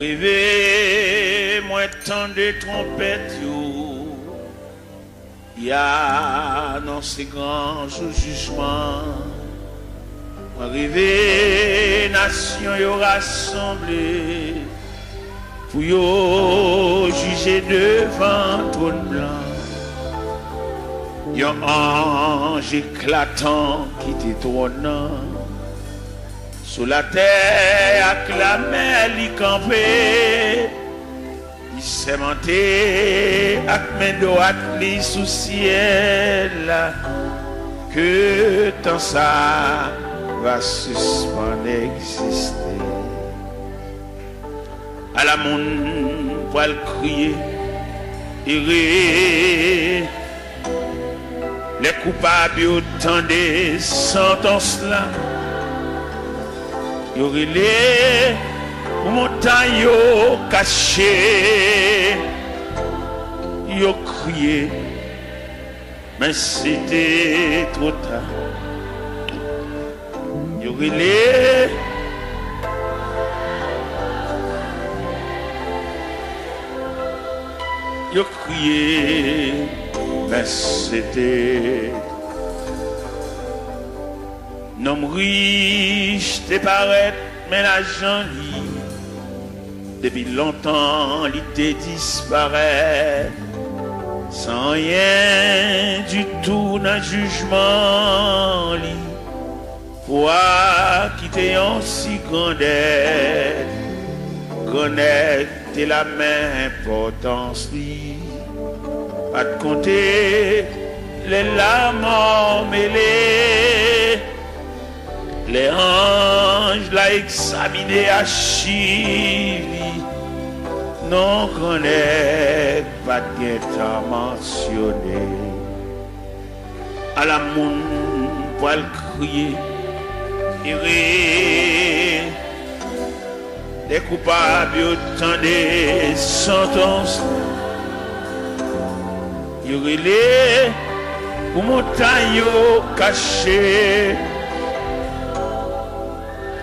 Rêvez, moi tant de trompettes, il y a dans ces grands jours jugement. Moi rêvez, nation y rassemblée, pour y juger devant trône blanc. Yon ange éclatant qui t'étonnant. Sous la terre, acclamé, li campé. Il s'est monté, avec mes droites, li sous ciel. Que tant ça va suspendre exister. À la monde, pour le crier, errer. Les coupables autant des sentences là. Yo relé montagne yo caché. Yo crié. Mais c'était trop tard. Yo relé yo crié. Mais c'était nom riche te paraît mais l'argent li depuis longtemps il te disparaît sans rien du tout dans jugement li pour quitter en si grande aide connaître la même importance li pas de compter les larmes mêlées. Les anges l'ont examiné à Chili. Non connaît pas de temps mentionné. À la monde pour le crier. Errer. Les coupables autant des sentences. Yorele pour montagne caché.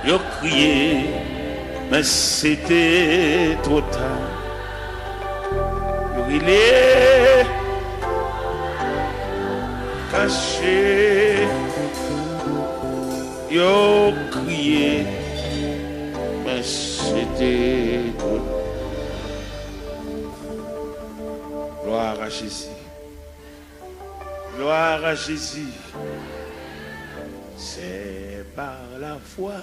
Yo crié, mais c'était trop tard. Yorele caché. Yo crié, mais c'était trop tard. Gloire à Jésus. Gloire à Jésus. C'est par la foi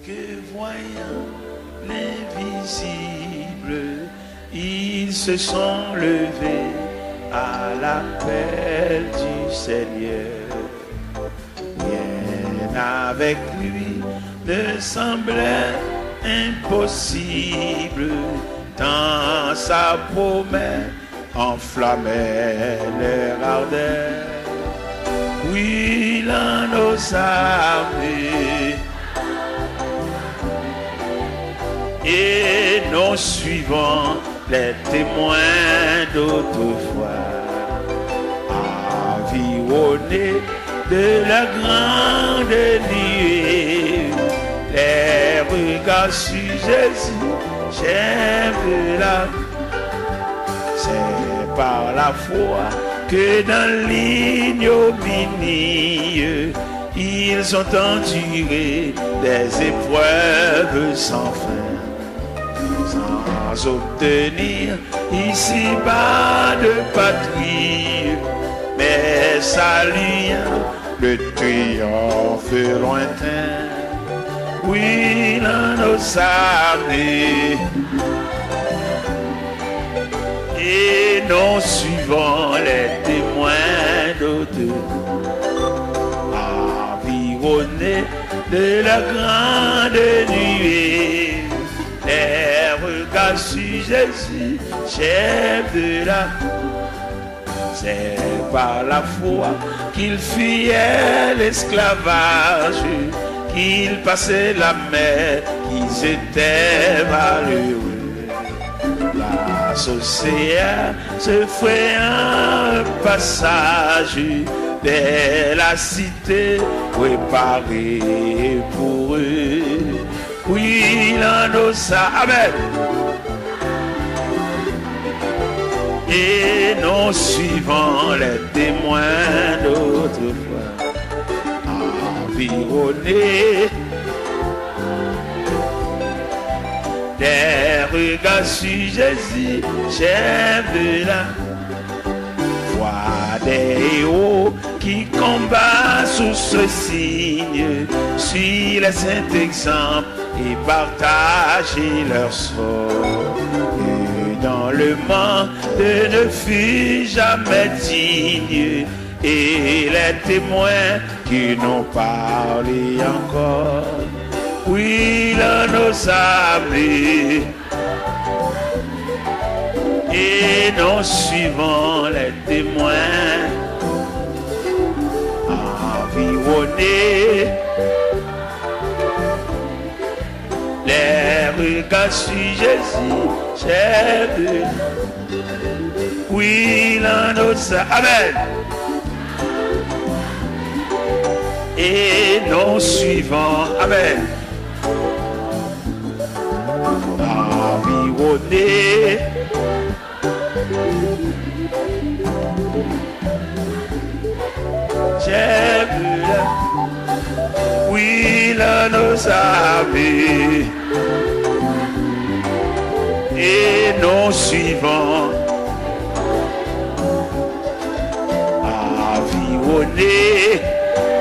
que voyant l'invisible, ils se sont levés à l'appel du Seigneur. Rien avec lui ne semblait impossible, tant sa promesse enflammait leur ardeur. Oui, l'un nos armées et nos suivants, les témoins d'autrefois, environnés de la grande nuée, les regards sur Jésus, j'aime la. C'est par la foi que dans l'ignominie, ils ont enduré des épreuves sans fin, sans obtenir ici-bas de patrie, mais saluant le triomphe lointain. Oui, dans nos armées et nos suivants, les témoins d'autrefois, environnés de la grande nuée, les regards sur Jésus, chef de la. C'est par la foi qu'il fuyait l'esclavage, qu'ils passaient la mer, qu'ils étaient malheureux. L'océan se fait un passage vers la cité préparée pour eux. Oui, dans nos Amen. et non suivant les témoins d'autrefois, environnés des regards sur Jésus, chef de la voix des héros qui combattent sous ce signe, suivent les saints exemples et partagent leur sort. Et dans le monde ne fut jamais digne, et les témoins qui n'ont parlé encore, oui, là nos amis, et nous suivons les témoins, environnés, les regards sur Jésus, chef de... Oui, là nos amis, amen. Et nous suivons, amen, environnés, j'ai vu là, oui, là nos amis, et nous suivons, environnés,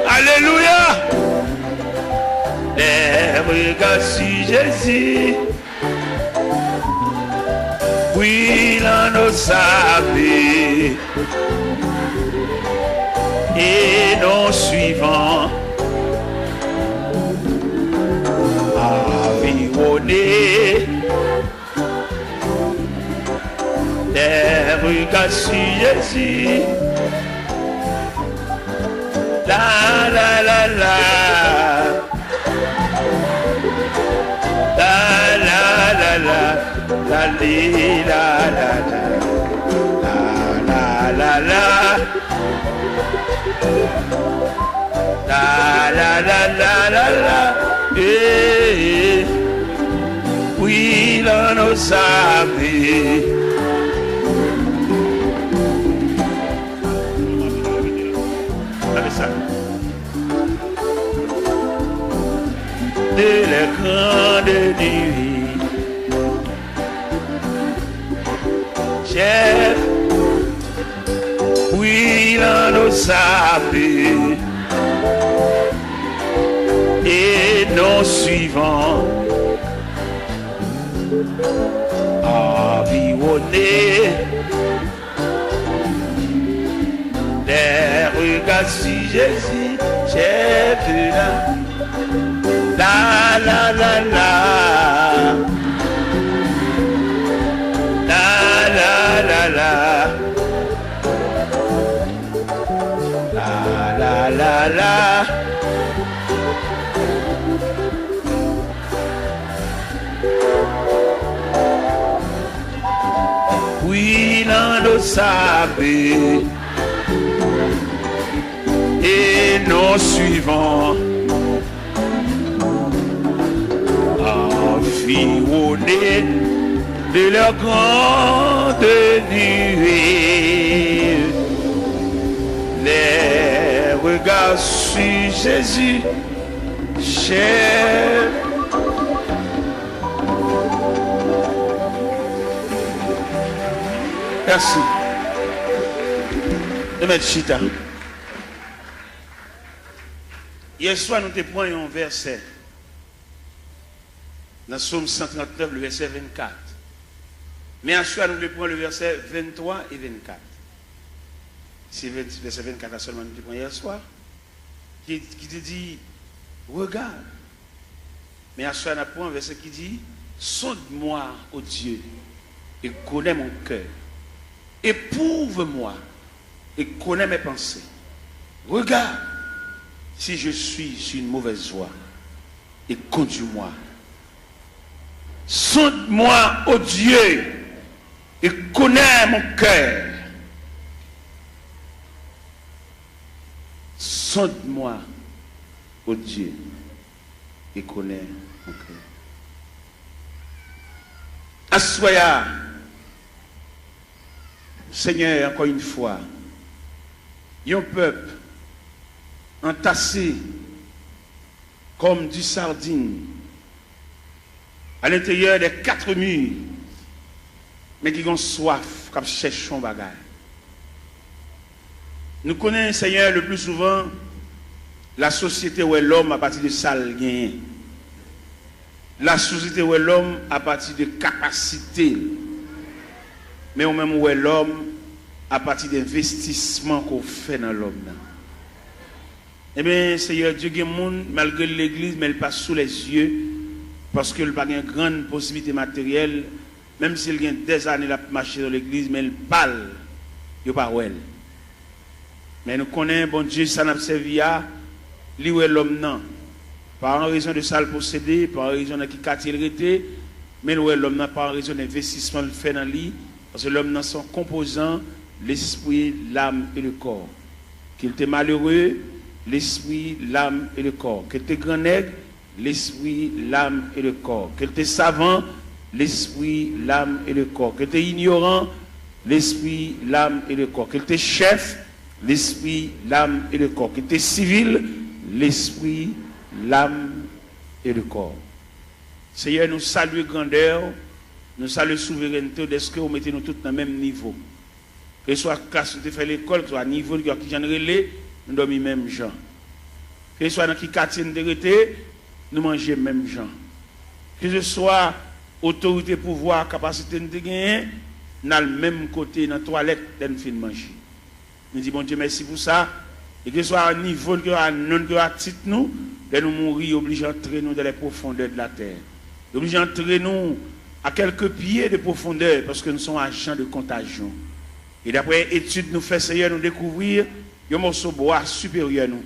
alléluia, les regards sur Jésus, oui, là nos amis, et nous suivons, environnés, les regards sur Jésus, la la la la, la la la la, la li la la la, la la la, la la la la la la, eh, oui, là nos amis. De la grande nuit, chef, oui, là nos amis, et nous suivons, environnés, des regards sur Jésus, chef de la la la la, la la la la, la la la la, oui, là nous savons, et nous suivons, environnés de leur grande nuée, les regards sur Jésus, cher. Merci. De mettre chita. Hier soir, nous te prenons un verset. Dans Psaume 139, le verset 24. Mais à soir, nous le prenons le verset 23 et 24. C'est le verset 24 seulement nous le prenons hier soir. Qui te dit, regarde. Mais à soir, nous prenons un verset qui dit, sonde-moi, ô Dieu, et connais mon cœur. Éprouve-moi et connais mes pensées. Regarde si je suis sur une mauvaise voie et conduis-moi. Sonde-moi, ô Dieu, et connais mon cœur. Sonde-moi, ô Dieu, et connais mon cœur. Assoya, Seigneur, encore une fois, un peuple entassé comme du sardine à l'intérieur des 4 murs, mais qui ont soif, comme cherchons bagaille. Nous connaissons, Seigneur, le plus souvent la société où est l'homme à partir de sale gain. La société où est l'homme à partir de capacité. Mais au même où est l'homme à partir d'investissement qu'on fait dans l'homme. Eh bien, Seigneur Dieu, il y a des gens, malgré l'église, mais il passe sous les yeux, parce qu'il n'a pas une grande possibilité matérielle, même s'il a des années à marcher dans l'église, mais il parle, il n'y a pas où elle. Mais nous connaissons, bon Dieu, ça n'a pas servi à lui où est l'homme, non. Pas en raison de ça le posséder, pas en raison de qui il était, mais où est l'homme, non, pas en raison d'investissement le fait dans lui, parce que l'homme, non, son composant, l'esprit, l'âme et le corps. Qu'il était malheureux, l'esprit, l'âme et le corps. Qu'il était grand nègre, l'esprit, l'âme et le corps. Qu'il était savant, l'esprit, l'âme et le corps. Qu'il était ignorant, l'esprit, l'âme et le corps. Qu'il était chef, l'esprit, l'âme et le corps. Qu'il était civil, l'esprit, l'âme et le corps. Seigneur, nous saluons grandeur, nous saluons souveraineté, est-ce que vous mettez nous tous dans le même niveau? Que ce soit classe de faire l'école, que ce soit niveau qui j'en relais, nous dormons même gens. Que ce soit dans qui quartier de rété, nous mangeons même gens. Que ce soit autorité, pouvoir, capacité de gagner, nous avons le même côté dans la toilette de nous faire manger. Nous disons, bon Dieu, merci pour ça. Et que ce soit à niveau, que à non, que à titre nous, de nous mourir, obligés d'entrer nous dans les profondeurs de la terre. Obligés d'entrer nous à quelques pieds de profondeur, parce que nous sommes agents de contagion. Et d'après études nous fait Seigneur nous découvrir un morceau de bois supérieur nous.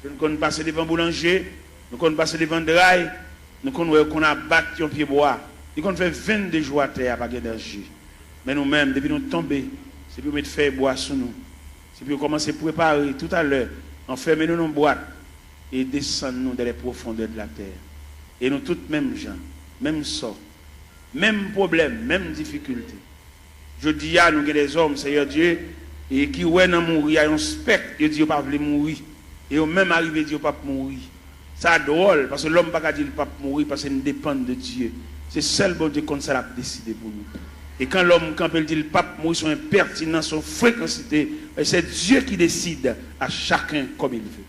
Nous connaissons passer devant boulanger, nous connaissons passer devant drail, nous connaissons qu'on a battu un pied bois. Nous connaissons fait 22 jours à terre avec d'énergie. Mais nous-mêmes, depuis nous tomber, c'est pour mettre faire bois sur nous. C'est pour commencer à préparer tout à l'heure, enfermer nous dans une boîte et descendre nous dans les profondeurs de la terre. Et nous tous mêmes gens, même sort, même problème, même difficulté. Je dis à nous que des hommes, Seigneur Dieu, et qui ouais dans mourir, il y a un spectre, ils disent pas veulent mourir. Et au même arrivé, ils disent pas mourir. Ça drôle, parce que l'homme pas dire pas mourir parce qu'il dépend de Dieu. C'est seul bon Dieu comme ça l'a décidé pour nous. Et quand l'homme, quand il dit le pape mourir, son impertinence, son fréquencité, c'est Dieu qui décide à chacun comme il veut.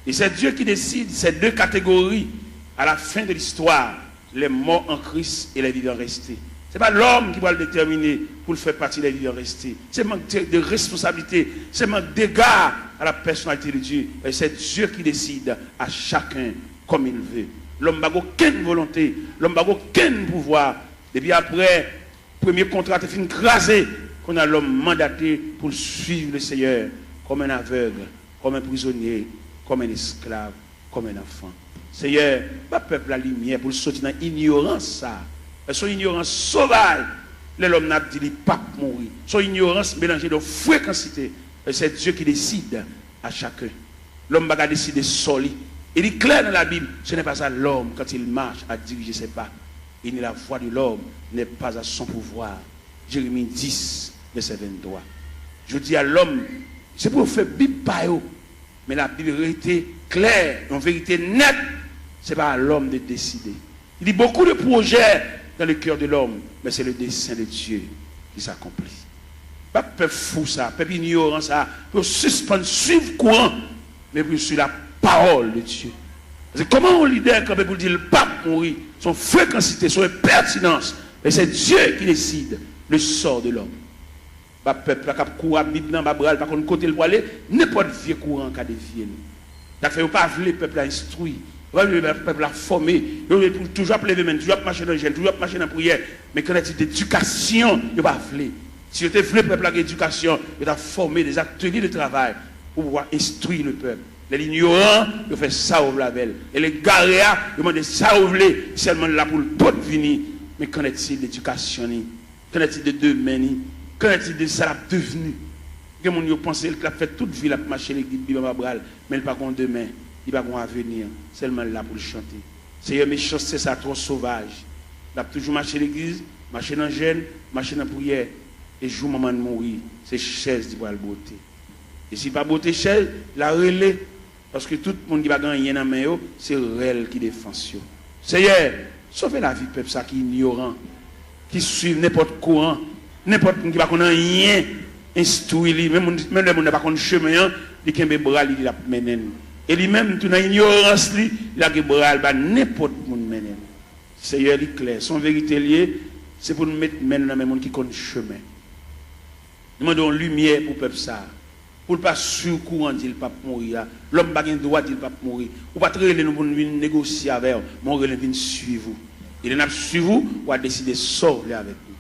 Et c'est Dieu qui décide ces 2 catégories à la fin de l'histoire, les morts en Christ et les vivants restés. Ce n'est pas l'homme qui va le déterminer pour le faire partie des vivants restés. C'est manque de responsabilité, c'est manque d'égard à la personnalité de Dieu. Et c'est Dieu qui décide à chacun comme il veut. L'homme n'a aucune volonté, l'homme n'a aucun pouvoir. Et puis après, premier contrat est fini crasé, qu'on a l'homme mandaté pour suivre le Seigneur comme un aveugle, comme un prisonnier, comme un esclave, comme un enfant. Seigneur, pas peuple la lumière pour sortir dans l'ignorance ça. Son ignorance sauvage, l'homme n'a dit pas mourir. Son ignorance mélangée de fréquencité. C'est Dieu qui décide à chacun. L'homme va décider seul. Il est clair dans la Bible, ce n'est pas ça l'homme quand il marche à diriger ses pas. Et la voix de l'homme n'est pas à son pouvoir. Jérémie 10, verset 23. Je dis à l'homme, c'est pour faire Bible par eux. Mais la Bible était claire, en vérité nette. Ce n'est pas à l'homme de décider. Il y a beaucoup de projets dans le cœur de l'homme, mais c'est le dessein de Dieu qui s'accomplit. Pas peuple fou ça, peuple ignorant ça, pour suspendre, suivre courant, mais pour suivre la parole de Dieu. Parce que comment on leader quand pour dire le pape mourir, son fréquencité, son pertinence, et c'est Dieu qui décide le sort de l'homme. Pas peuple qui court à Bible dans Babral, par contre côté le aller, n'importe vieux courant qui a dévié nous. D'accord, pas le peuple à instruire. Le peuple a formé, il faut toujours lever main, toujours marcher dans le gène, toujours marcher dans la prière. Mais quand il y a d'éducation, il ne va pas vouloir. Si vous voulez le peuple à l'éducation, il a formé des ateliers de travail pour pouvoir instruire le peuple. Les ignorants, ils font ça au label. Et les garéas, ils demandent ça au blé, seulement là pour le tout venir. Mais qu'en est-il d'éducation? Qu'en est-il de demain? Qu'en est-il de ça devenu? Que mon yo pense qu'il a fait toute vie, il a marché l'église, mais il n'a pas demain. Il va avoir un avenir, seulement là pour le chanter. Seigneur, mes choses, c'est ça trop sauvage. Il a toujours marché l'église, marché dans le gène, marché dans la prière. et jour maman mourir, c'est chaise qui va le beauté. Et si pas beauté chaise, la relais, parce que tout le monde qui va gagner dans main, c'est elle qui défend. Seigneur, sauvez la vie peuple ça qui est ignorant, qui suit n'importe courant, n'importe qui va connaître rien, instruit même le monde n'a pas connaît chemin, il kembe bras il la menen. Et lui-même tout dans ignorance il a que bras ba n'importe monde menen. Seigneur il clair, son vérité liée, c'est pour nous mettre main dans les monde qui connaît chemin. Nous demandons lumière pour peuple ça. Pour ne pas sur courant dit pas mourir. L'homme pas gain droit dit pas mourir. Ou pas très nous pour venir négocier avec, mon relève vient suivre vous. Il n'a suivre vous ou a décider sortir avec nous.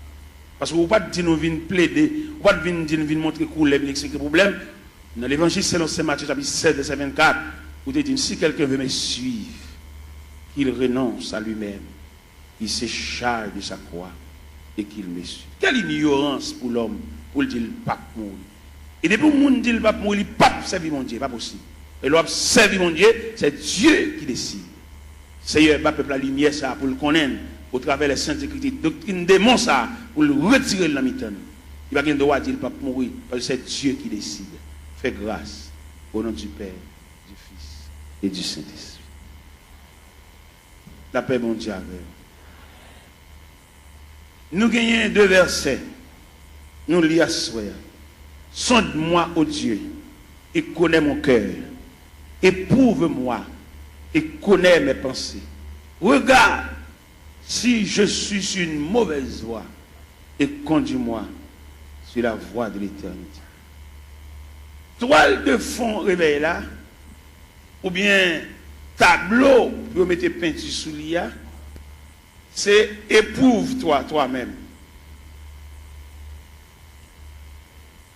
Parce que vous pas dire nous venir plaider, ou pas venir dire nous venir montrer couleur expliquer problème. Dans l'évangile selon Saint Matthieu chapitre 7 verset 24, vous dites si quelqu'un veut me suivre, qu'il renonce à lui-même, il se charge de sa croix et qu'il me suit. Quelle ignorance pour l'homme pour dire pas mourir. Et depuis que le monde dit le pape mourir, il ne peut pas servir mon Dieu, pas possible. Et l'homme servir mon Dieu, c'est Dieu qui décide. Seigneur, pas peuple la lumière ça pour le connaître, au travers des saintes écritures, doctrine démon ça pour le retirer de la mi-temps. Il va pas droit de dire le pape mourir, parce que c'est Dieu qui décide. Fais grâce au nom du Père, du Fils et du Saint-Esprit. La paix mon Dieu avec vous. Nous gagnons 2 versets. Nous lisons ce soir. Sonde-moi, ô Dieu, et connais mon cœur. Éprouve-moi et connais mes pensées. Regarde si je suis sur une mauvaise voie et conduis-moi sur la voie de l'éternité. Toile de fond réveil là, ou bien tableau pour mettre peinture sous l'IA, c'est éprouve-toi toi-même.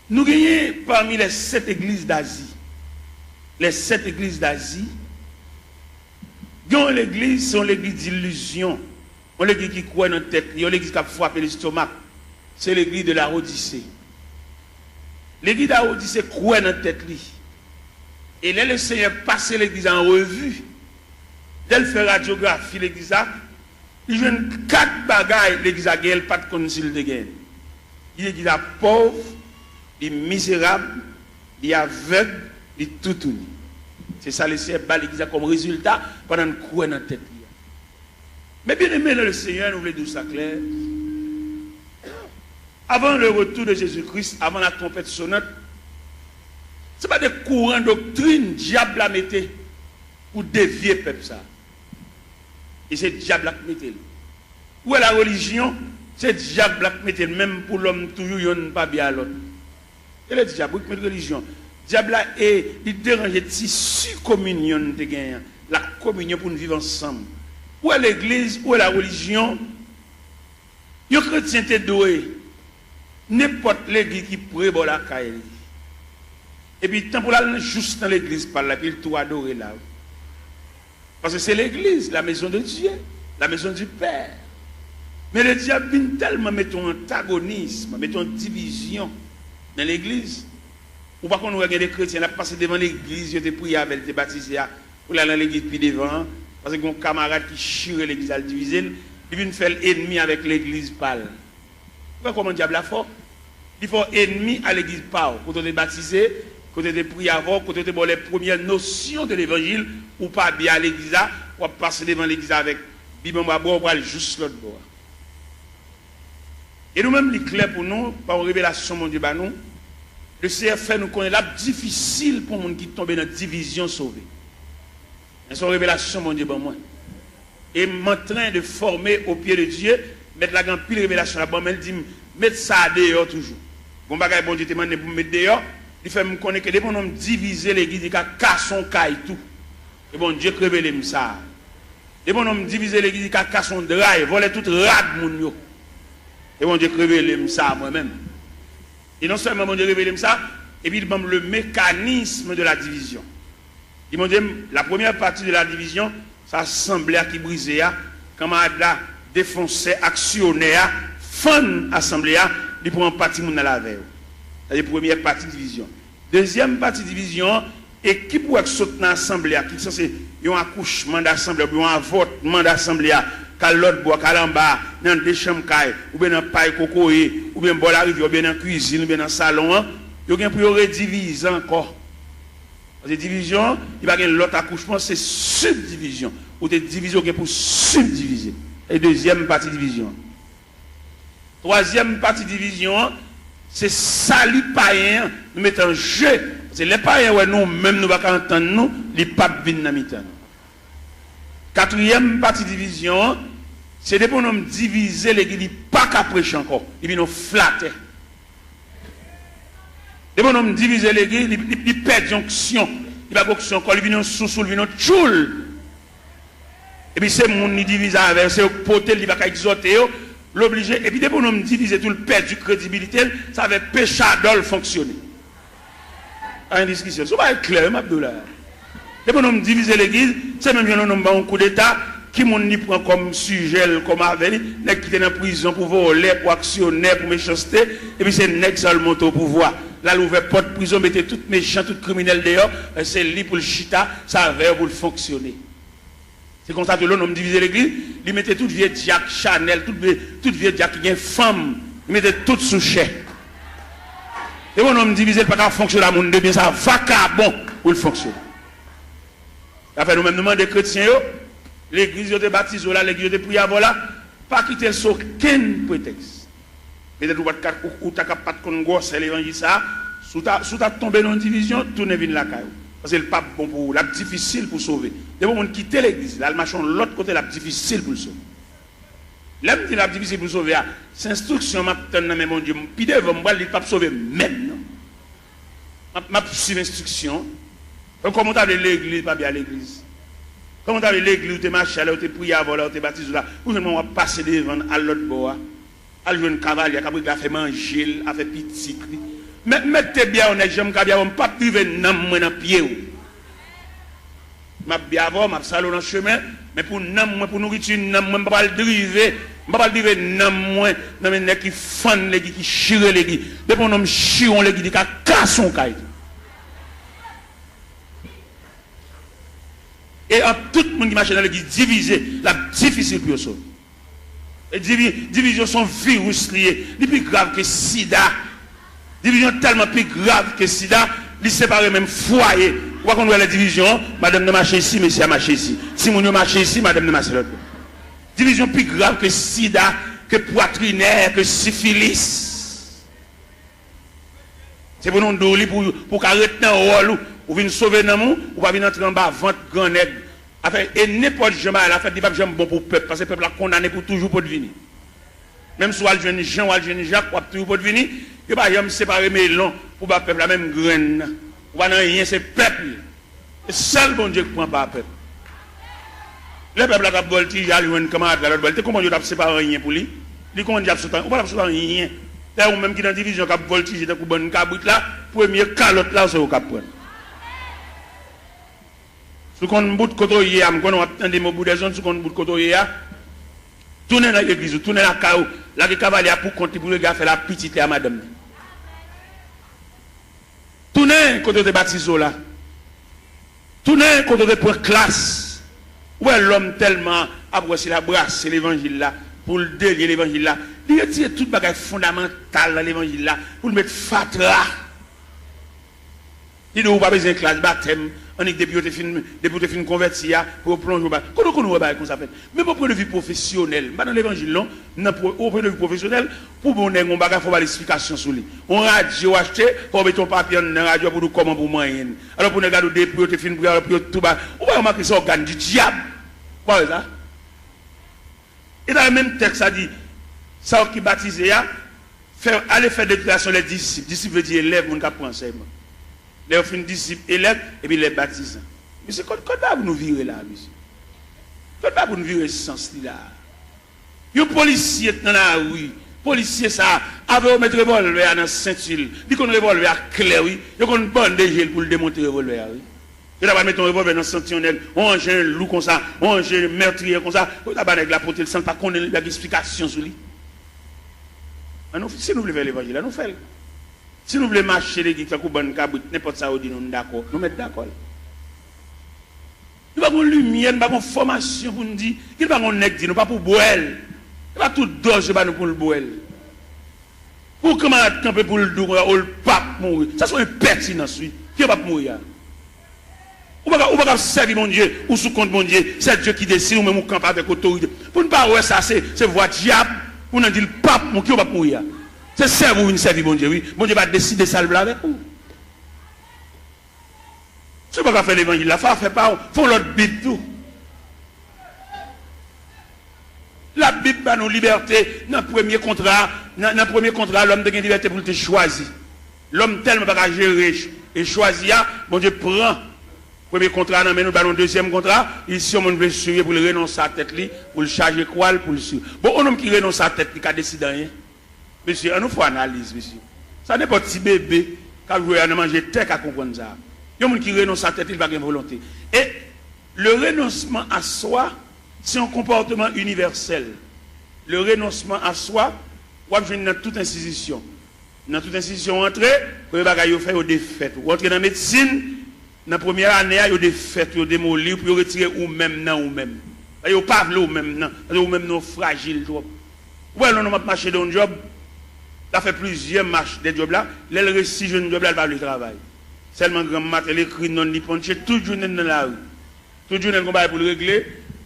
Nous gagnons parmi les 7 églises d'Asie. Les 7 églises d'Asie. L'église, c'est l'église d'illusion. On l'église qui croit dans la tête. Il y a l'église qui a frappé l'estomac. C'est l'église de la Odyssée. L'église de la Odyssée croit dans la tête. Et là, le Seigneur passe l'église en revue. Dès qu'il fait radiographie, l'église a, il joue 4 bagailles. L'église a gagné, pas de concile de gain. L'église a pauvre. Il est misérable, il est aveugle, il est tout uni. C'est ça le Seigneur l'église a comme résultat pendant une croix dans la tête. Mais bien aimé le Seigneur, nous voulons dire ça clair. Avant le retour de Jésus-Christ, avant la trompette sonnante, ce n'est pas des courants doctrine diable a metté pour dévier le peuple ça. Et c'est diable qui metté. Où est la religion? C'est diable qui metté même pour l'homme toujours il n'y a pas bien à l'autre. Et le diable, qui met religion. Le diable est, il dérange le tissu communion de gagner, la communion pour nous vivre ensemble. Où est l'église, où est la religion? Les chrétiens sont doués. N'importe l'église qui pourrait voir la caille. Et puis, tant pour aller juste dans l'église par là, puis il tout adorer là. Parce que c'est l'église, la maison de Dieu, la maison du Père. Mais le diable vient tellement mettre un antagonisme, mettre une division dans l'église. Ou pas qu'on regarde des chrétiens, là, passer devant l'église, ils ont prié avec des baptisés, pour aller dans l'église puis devant, parce qu'il y a un camarade qui chire l'église à le diviser, il vient faire l'ennemi avec l'église pâle. Pourquoi comment le diable a fort? Il faut ennemi à l'église pâle, quand on est baptisé, quand on est prié avant, quand on est les premières notions de l'évangile, ou pas bien à l'église, ou passer devant l'église avec bibamba bois, ou aller juste l'autre bois. Et nous-mêmes, il est clair pour nous, par une révélation, mon Dieu, bah nous, le Seigneur fait nous connaître la difficile pour les gens qui tombent dans la division sauvée. C'est une révélation, mon Dieu, bah moi. Et en train de former au pied de Dieu, mettre la grande pile révélation là-bas, mais il dit, mettre ça dehors toujours. Bon bagage, bon Dieu, te demande pour mettre dehors, il fait me connaître que dès qu'on diviser l'église, il y a casson caille tout. Et bon Dieu, révèle ça. Dès qu'on diviser l'église, il y a casson drive, voler toute rade, mon Dieu. Et mon Dieu révèle ça moi-même. Et non seulement mon Dieu révèle ça, et puis il montre le mécanisme de la division. Il m'a dit, la première partie de la division, ça assemblée qui brisait, camarade là, défoncé, actionnaire, fan assemblée, il prend partie de la veille. C'est la première partie de division. Deuxième partie de division, équipe qui saute dans l'assemblée, qui sont un accouchement d'assemblée, un avortement d'assemblée, qu'à l'autre bois, qu'à l'en bas, dans des chambres, ou bien dans paille cocoé, ou bien bon la rivière, ou bien dans la cuisine, ou bien dans le salon, il y a pour rediviser encore. Parce que division, il va y avoir l'autre accouchement, c'est subdivision. Ou des divisions pour subdiviser. Et deuxième partie division. Troisième partie division, c'est salut païen, nous mettons en jeu. C'est les païens, ouais, nous, même nous, ne pouvons pas entendre nous, les papes viennent dans le temps. Quatrième partie division, c'est des bonhommes diviser l'église, ils ne pas qu'à prêcher encore, ils viennent nous flatter. Les bonhommes diviser l'église, ils perdent jonction, ils ne onction encore, ils viennent sous, ils viennent tchoul. Et puis c'est mon qui divise avec, c'est poter, il va exhorter, l'obliger, et puis des bonhommes diviser tout le perdre du crédibilité, ça va péché d'ol fonctionner. À une discussion, ça va être clair, Abdoulaye. Les bonhommes diviser l'église, c'est même un coup d'État qui m'ont prend comme sujet, comme avenir, qui était en prison pour voler, pour actionner, pour méchanceté, et puis c'est nèg seulement au pouvoir. Là, l'ouvert porte prison, mettez tout méchant, tout criminel dehors, c'est lui pour le chita, ça va pour le fonctionner. C'est comme ça que l'homme divisait l'église, il mettait tout vieux Jack Chanel, tout vieux Jack qui est femme, il mettait tout sous chèque. Et mon homme divisé, il ne peut pas fonctionner à mon bien, ça vacabon pour le fonctionner. Après, nous-mêmes, nous demandons des chrétiens, l'église de baptisé là, l'église de prière là, pas quitter sur aucun prétexte. Peut-être ou tu n'as pas de gosse, l'évangile ça, sous ta tombé dans une division, tout ne vient la caillou. Parce que le pape bon pour la difficile pour sauver. Des gens qui quittent l'église, là, le machin de l'autre côté, la difficile pour sauver. Là, je dis la difficile pour sauver, c'est instruction, je mais mon Dieu, puis devant moi, il ne pas sauver même. Je suis instruction. Comment tu as l'église, pas bien l'église. Comment tu as l'église, où tu es marché, où tu es prié avant, où tu es baptisé là, où tu vas passer devant à l'autre bois, à jouer un cavalier, qui a fait manger, a fait petit. Mais mettez bien, on est jamais bien, on ne peut pas priver dans le pied. Je bien avant, je salon dans le chemin, mais pour nourriture, je ne peux pas le driver. Je ne peux pas le driver dans les gens qui font les qui chirent les gens. Depuis qu'on a chiré les gens, qui cassent son caille. Et en tout le monde qui marche dans l'église divisé, la difficile pour eux. Les divisions sont virus liés, les plus graves que sida. Division tellement plus grave que sida, ils séparent même foyer. Pourquoi qu'on voit la division, madame ne marche ici, monsieur a marché ici. Si mon marche ici, madame ne marche l'autre. Division plus grave que sida, que poitrinaire, que syphilis. C'est pour nous donner pour arrêter un rôle, ou venir sauver dans nous, ou pas venir entrer en bas, vente grand nègre. Et n'importe jamais à la fête, il va jamais bon pour le peuple, parce que le peuple a condamné pour toujours pour devenir. Même si on a le jeune Jean ou le jeune Jacques, on a toujours pour devenir, il va jamais séparer mes longs pour le peuple, la même graine. On va rien, c'est le peuple. C'est seul bon Dieu qui prend pas le peuple. Le peuple a voltigé, il a un camarade à l'autre voltigé. Comment Dieu a séparé rien pour lui? Il dit comment Dieu a séparé rien. On va séparer rien. D'ailleurs, même qui dans la division qui a voltigé, dans une cabrit là, premier calotte là, c'est au cap. Si on bout de côté, on a entendu mon bout de zone, si on bout de côté, tournez dans l'église, tournez dans la caou, là, le cavalier pour compter pour le gars faire la petite à madame. Tournez côté de baptisé là. Tournez côté de point classe. Où est l'homme tellement apprécié la brasse, c'est l'évangile là, pour le délier l'évangile là. Il retire tout bagage fondamental dans l'évangile là, pour le mettre fatra. Il ne doit pas besoin de classe baptême. On est depuis que tu converti pour plonger. Comment on va comme ça fait? Mais pour point de vue professionnel, dans l'évangile, non, au point de vue professionnel, pour qu'on ait un bagage, il faut avoir l'explication sur lui. On radio acheté, pour mettre ton papier dans la radio pour nous comment pour moyen. Alors pour nous regarder des pour te film pour tout bas. On va remarquer ça organe du diable. Quoi ça? Et dans le même texte, ça dit, ça qui baptise, aller faire des déclarations les disciples. Disciples veut dire élève, mon cap enseignement. Les fin disciples élèves et puis les baptisants. Mais c'est quoi pour nous virer là, monsieur? Quoi pour nous virer ce sens-là? Les policiers dans la rue, policiers ça, avec mettre revolver dans la ceinture, ils ont un revolver clair, oui, ils ont une bonne gel pour le démonter le revolver, oui. Ils ont mettre un revolver dans le sentinelle, on range un loup comme ça, on range un meurtrier comme ça, on a la portée le sang, pas qu'on ait une explication sur lui. Si nous voulons faire l'évangile, nous faisons. Si nous voulons marcher les guides, n'importe ça, nous sommes d'accord. Nous mettons d'accord. Nous n'avons pas de lumière, nous n'avons pas de formation pour nous dire. Nous n'avons pas de nègre, nous pas pour boire. Nous n'avons pas tout d'orge pour nous pour le boire. Ou comment camper pour le dos, ou le pape mourir. Ça c'est impertinence, oui. Qui va mourir? Ou pas servir mon Dieu, ou sous compte mon Dieu, c'est Dieu qui décide, ou même ou camper avec autorité. Pour ne pas voir ça, c'est voix diable, pour ne dire le pape, qui va mourir. C'est servir ou servir mon Dieu, oui. Mon Dieu va décider ça avec vous. Si vous ne pouvez pas faire l'évangile, la fait pas, faut l'autre Bible tout. La Bible va nous liberté. Dans le premier contrat, l'homme a une liberté pour te choisir. L'homme tellement pas gérer et choisir, bon Dieu prend. Premier contrat, nous nous allons deuxième contrat. Ici, on veut suivre pour le renoncer à la tête, pour le charger quoi, pour le suivre. Bon, un homme qui renonce à la tête, qui a décidé rien. Monsieur, on nous faut analyse, monsieur. Ça n'est pas petit bébé qui a joué à manger tête à comprendre ça. Il y a un homme qui renonce à la tête, il va avoir une volonté. Et le renoncement à soi, c'est un comportement universel. Le renoncement à soi, on va dans toute institution. Dans toute institution, entrer, vous allez faire des défaites. Vous entrez dans la médecine, dans la première année, il y a des fêtes, il y a des mots libres, pour retirer ou-même, non, ou-même. Il n'y a pas de ou-même, non. Ou-même, non, fragile. Ouais, on a marché dans un job, il a fait plusieurs marches des jobs là, il a réussi un job là, il va le travail. Seulement, grand matin, il écrit non, il punche, tout le jour dans la rue. Tout le jour, il va pour le régler.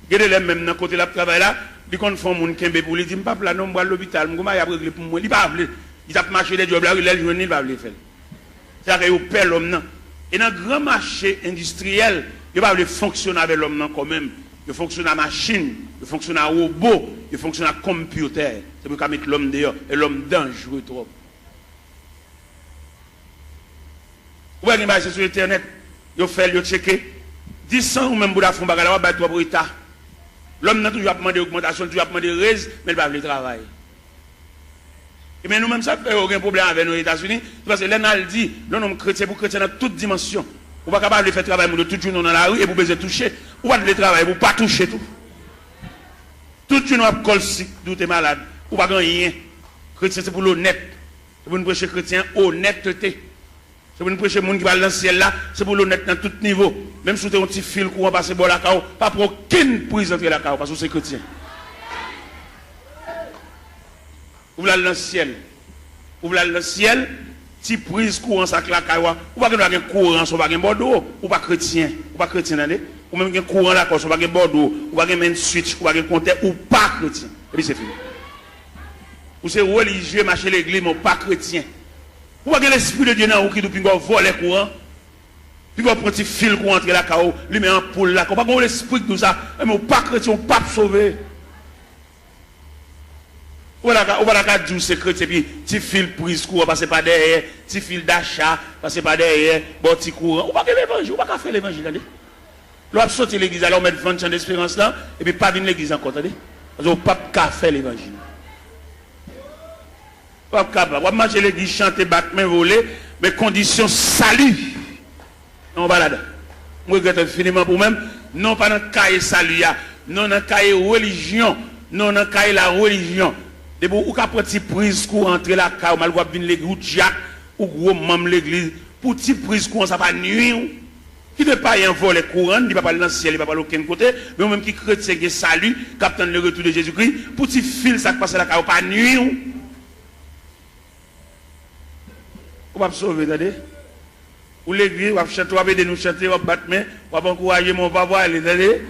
Regardez les mêmes dans côté là, travail là, ils font mon kembe pour lui dire, papa, là, non, moi, l'hôpital, je vais régler pour moi. Il va appeler. Il a marché des jobs là, il a le journée, il va le faire. C'est-à-dire qu'il perd l'homme là. Et dans le grand marché industriel, il va fonctionner avec l'homme quand même. Il fonctionne à machine, il fonctionne à robot, il fonctionne à computer. C'est pour qu'on mette l'homme dehors. Et l'homme dangereux trop. Vous voyez l'image sur Internet, il fait, il checker. 10 ans ou même pour la fond, il va avoir 3 pour l'État. L'homme n'a toujours pas demandé augmentation, toujours pas demandé raise, mais il va aller travailler. Et bien nous-mêmes, ça fait aucun problème avec nos États-Unis. Parce que l'État dit, non, non, chrétien pour chrétien dans toutes dimensions. Vous n'êtes pas capable de faire travail pour tout le monde dans la rue et vous besoin toucher. Vous n'êtes pas travailler pour ne pas toucher tout. Tout le monde a si vous êtes malade. Vous n'avez pas rien. Chrétien, c'est pour l'honnête. C'est pour nous prêcher chrétien honnêteté. C'est pour nous prêcher les gens qui va dans le ciel là. C'est pour l'honnête dans tout niveau. Même si vous avez un petit fil courant passer par la cao, pas pour aucune prise entre la cao parce que c'est chrétien. Vous voulez aller dans le ciel. Vous voulez aller dans le ciel. Si prise courant ça la caille, ou pas un courant, ou pas un bordeaux, ou pas chrétien, ou pas chrétien, ou même un courant là, ou pas un bordeaux, ou pas un switch, ou pas un compteur, ou pas chrétien. Et puis c'est fini. Ou c'est religieux, marcher l'église, mais pas chrétien. Ou pas l'esprit de Dieu dans vous qui nous vole les courants, puis vous prenez un fil pour entrer la caille, lui met un poule là, ou pas l'esprit de tout ça, mais pas chrétien, pas sauvé. Ou la dire c'est chrétien, puis petit fil prise courant, passer pas derrière, petit fil d'achat, passer pas derrière, bon petit courant. Ou pas l'évangile, ou pas faire l'évangile, l'on a sauté l'église, alors on met 20 ans d'espérance là, et puis pas venir l'église encore, attendez. Parce qu'on ne peut pas faire l'évangile. On ne peut pas manger l'église, chanter, battre, main, voler, mais condition salut. On va là-dedans. Je regrette infiniment pour même, non pas dans le cahier salut, non dans le cahier religion, non dans le cahier la religion. De bon, ou qu'après petit prise courant entre la caille, mal ou venir l'église, ou Jack, ou gros membre l'église, pour petit prise courant, ça va nuire. Qui ne pas y en voler courant, il ne va pas aller dans le ciel, il ne va pas aller aucun côté, mais même qui chrétien qui salut, captant le retour de Jésus-Christ, pour petit fil, ça passe la caille, pas nuire. On va sauver, attendez. Ou l'église, on va chanter, on va aider nous chanter, on va battre main, on va encourager mon papa, attendez.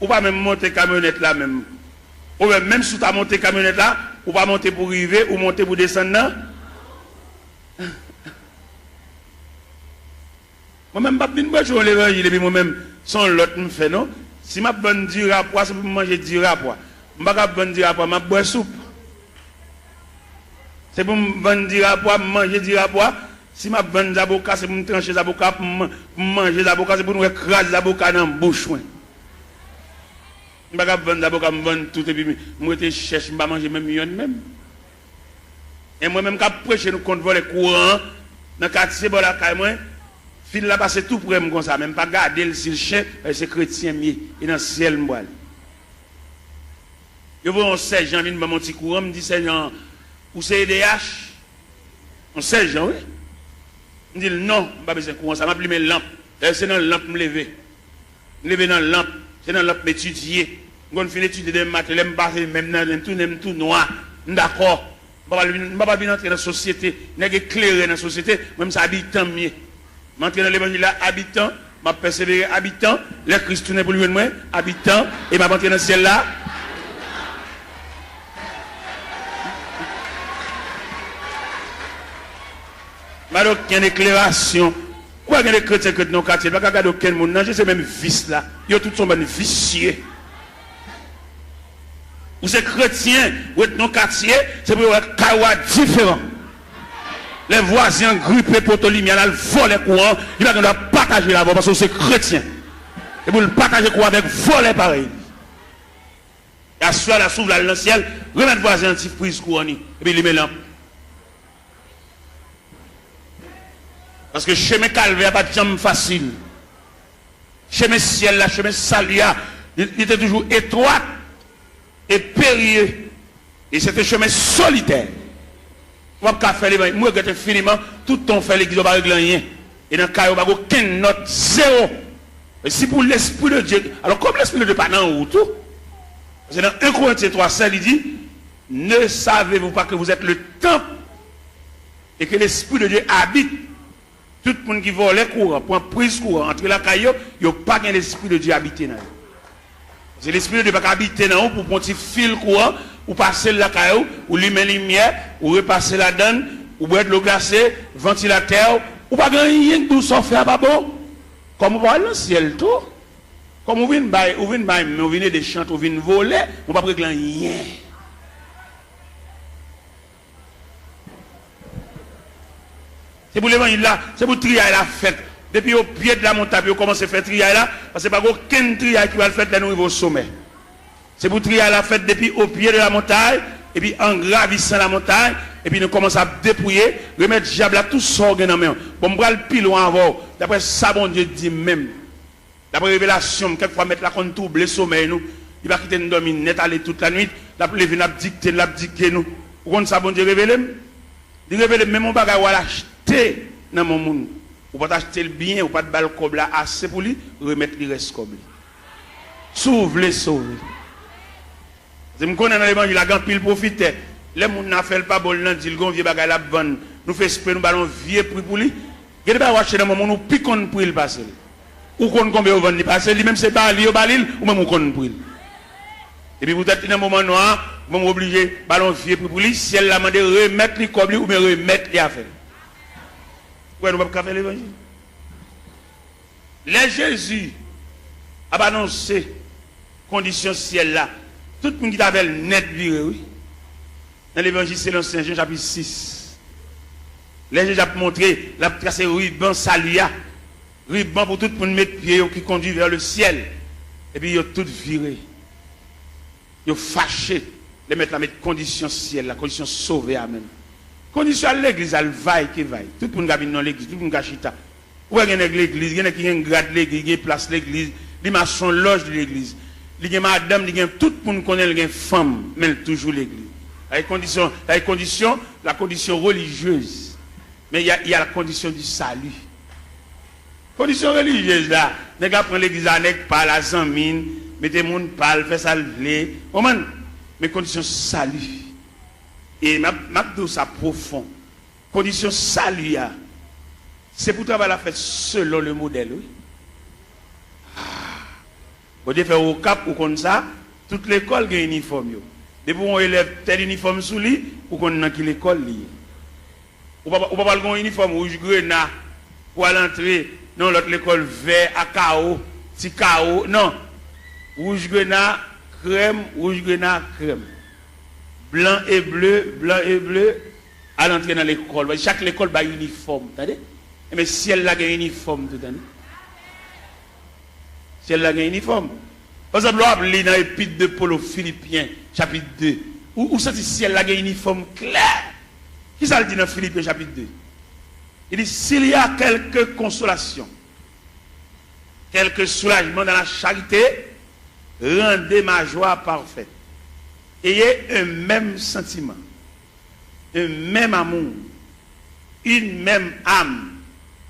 Ou pas même monter camionnette là même. Ou même si tu as monté camionnette là, ou pas monter pour arriver, ou monter pour descendre là. Moi-même, je ne vais pas l'évangile, et moi-même, sans l'autre me fait, non? Si je bonne du rapport, c'est pour manger du rapport. Je ne vais pas bonne du rapport, je vais boire soupe. C'est pour me bonne du rapport, manger du rapport. Si je bonne des avocats, c'est pour me trancher des avocats, pour manger des avocats, c'est pour nous écraser des avocats dans la bouche. Je ne vais pas vendre d'abord comme vendre tout et puis je cherche, je ne vais pas manger même million même. Et moi-même, quand je prêche, nous compte voler courant, dans le quartier, bon la caille, moi, fil là passe tout pour moi comme ça, même pas garder le chien, c'est chrétien mieux, et dans le ciel, moi. Je vois un 16 janvier, je vais mon petit courant, je me dis 16 ans, ou c'est EDH? On 16 janvier, oui. Je me dis non, je n'ai pas besoin de courant, ça m'a pris mes lampes. C'est dans la lampe, je me lever. Je me lever dans la lampe, c'est dans la lampe m'étudier. Quand je finis d'étudier des maths, je me passe même tout noir. D'accord. Je ne vais pas entrer dans la société, je ne vais pas éclairer dans la société, même si habitant mieux. Je entrer dans l'évangile là, habitant, je vais persévérer habitant, les Christ tourne pour lui moi, habitant, et je vais entrer dans le ciel là. Alors, il y a une éclairation. Pourquoi il y a des chrétiens dans le quartier? Il n'y a pas aucun monde. Non, c'est même vice là. Ils ont tous sont vicieux. Ou c'est chrétien, ou êtes dans le quartier, c'est pour un kawa différent. Les voisins grippés pour te lumière, ils volent les courants. Il va partager la voix parce que c'est chrétien. Et pour le partager courant avec voler pareil. Et à ce la s'ouvre dans le ciel, remettre voisin un petit prise courant. Et puis il met là. Parce que chemin calvaire pas de jambe facile. Chemin ciel là, chemin salia, il était toujours étroit et périlleux. Et c'était un chemin solitaire. Moi, je faire les moi, je infiniment, tout ton fait l'église, pas régler rien. Et dans le cas, il n'y a aucune note, zéro. Et si pour l'Esprit de Dieu, alors comme l'Esprit de Dieu pas dans où tout, parce que dans 1 Corinthiens 3, il dit, ne savez-vous pas que vous êtes le temple et que l'Esprit de Dieu habite. Tout le monde qui vole les courants, pour prise courant, entre la caillou, il n'y a pas l'Esprit de Dieu habité dans. C'est l'Esprit de Dieu pas habiter dans pour un petit fil courant, ou passer la caillou, ou lui mettre lumière, ou repasser la donne, ou boire de l'eau glacée, ventilateur, ou pas rien de tout ça faire pas bon. Comme on va dans le ciel tout. Comme on vient des chants, on vient voler, on va pas régler rien. C'est pour l'évangile là, c'est pour trier la fête. Depuis au pied de la montagne, on commence à faire trier là, parce que pas aucun trier qui va le faire là, nous arrivons au sommet. C'est pour trier la fête depuis au pied de la montagne, et puis en gravissant la montagne, et puis nous commençons à dépouiller, remettre diable à tout ça dans main. Bon, on va le pile loin avant. D'après ça, bon Dieu dit même. D'après révélation, quelquefois mettre la compte trouble le sommeil nous. Il va quitter nous dormir net aller toute la nuit, d'après lever, n'a dicté nous. Pourquoi ça bon Dieu révèle? Il révèle même on va l'acheter dans mon monde. Ou pas acheter le bien, ou pas de balle comme là assez pour lui, remettre le reste comme lui. Sauve les sauver. Je me connais dans l'évangile, la grande pile profite. Les gens n'a fait pas bon, dit le vieux bagage la bonne. Nous fait esprit, nous ballons vieux prix pour lui. Il y a pas acheter dans mon monde, nous piquons pour il passer. Ou qu'on combien on vend passer, lui même c'est pas lui au balil ou même on connaît pour il. Et puis vous êtes dans un moment noir, vous êtes obligé ballon vieux prix pour lui, si elle l'a demandé remettre les comme lui ou bien remettre les affaires. Ouais, nous ne pouvons pas faire l'évangile. Les Jésus a annoncé condition ciel là. Tout le monde qui avait net viré, oui. Dans l'évangile, c'est l'Ancien Jean chapitre 6. Les Jésus a montré, la tracé ruban salia. Ruban pour tout le monde mettre pied qui conduit vers le ciel. Et puis ils ont tout viré. Ils ont fâché. Les mettre la mettre condition ciel, la condition sauvée à même. Condition à l'église, elle vaille qui vaille. Tout le monde a dans l'église, tout le monde a chita. Où est-ce qu'il y a l'église? Il y a qui a un grade de l'église, il y a place l'église, il y a son loge de l'église. Il y a madame, il y a tout le monde connaît, il y a femme, mais toujours l'église. La condition religieuse. Mais il y a la condition du salut. Condition religieuse là. Les gars prennent l'église avec par la zamine, mettez le monde parle, fait ça lever. Mais condition salut. Et ma ça profond. Condition salut. C'est pour travailler la fête selon le modèle. Oui. Vous devez faire au cap ou comme ça, toute l'école a un uniforme. Depuis qu'on élève tel uniforme sous lui, ou qu'on a l'école liée. Ou pas un uniforme rouge grenat pour aller entrer dans l'autre l'école vert à chaos, petit chaos. Non. Rouge grenat, crème, blanc et bleu, à l'entrée dans l'école. Chaque école a un uniforme. Mais si elle a un uniforme, tout l'année. Si elle a un uniforme. Par exemple, on a dans l'épître de Paul aux Philippiens, chapitre 2. Où ça dit si elle a un uniforme clair? Qui ça le dit dans Philippiens, chapitre 2? Il dit, s'il y a quelque consolation, quelque soulagement dans la charité, rendez ma joie parfaite. Ayez un même sentiment, un même amour, une même âme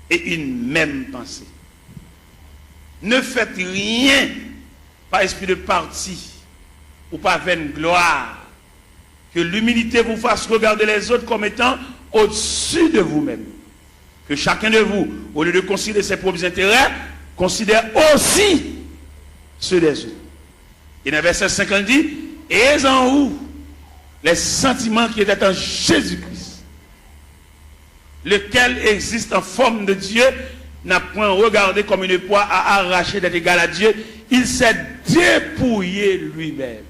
et une même pensée. Ne faites rien par esprit de parti ou par vaine gloire Que l'humilité vous fasse regarder les autres comme étant au-dessus de vous-même. Que chacun de vous, au lieu de considérer ses propres intérêts, considère aussi ceux des autres. Et dans le verset 50 dit, et en vous les sentiments qui étaient en Jésus-Christ, lequel existe en forme de Dieu, n'a point regardé comme une proie à arracher d'être égal à Dieu, il s'est dépouillé lui-même.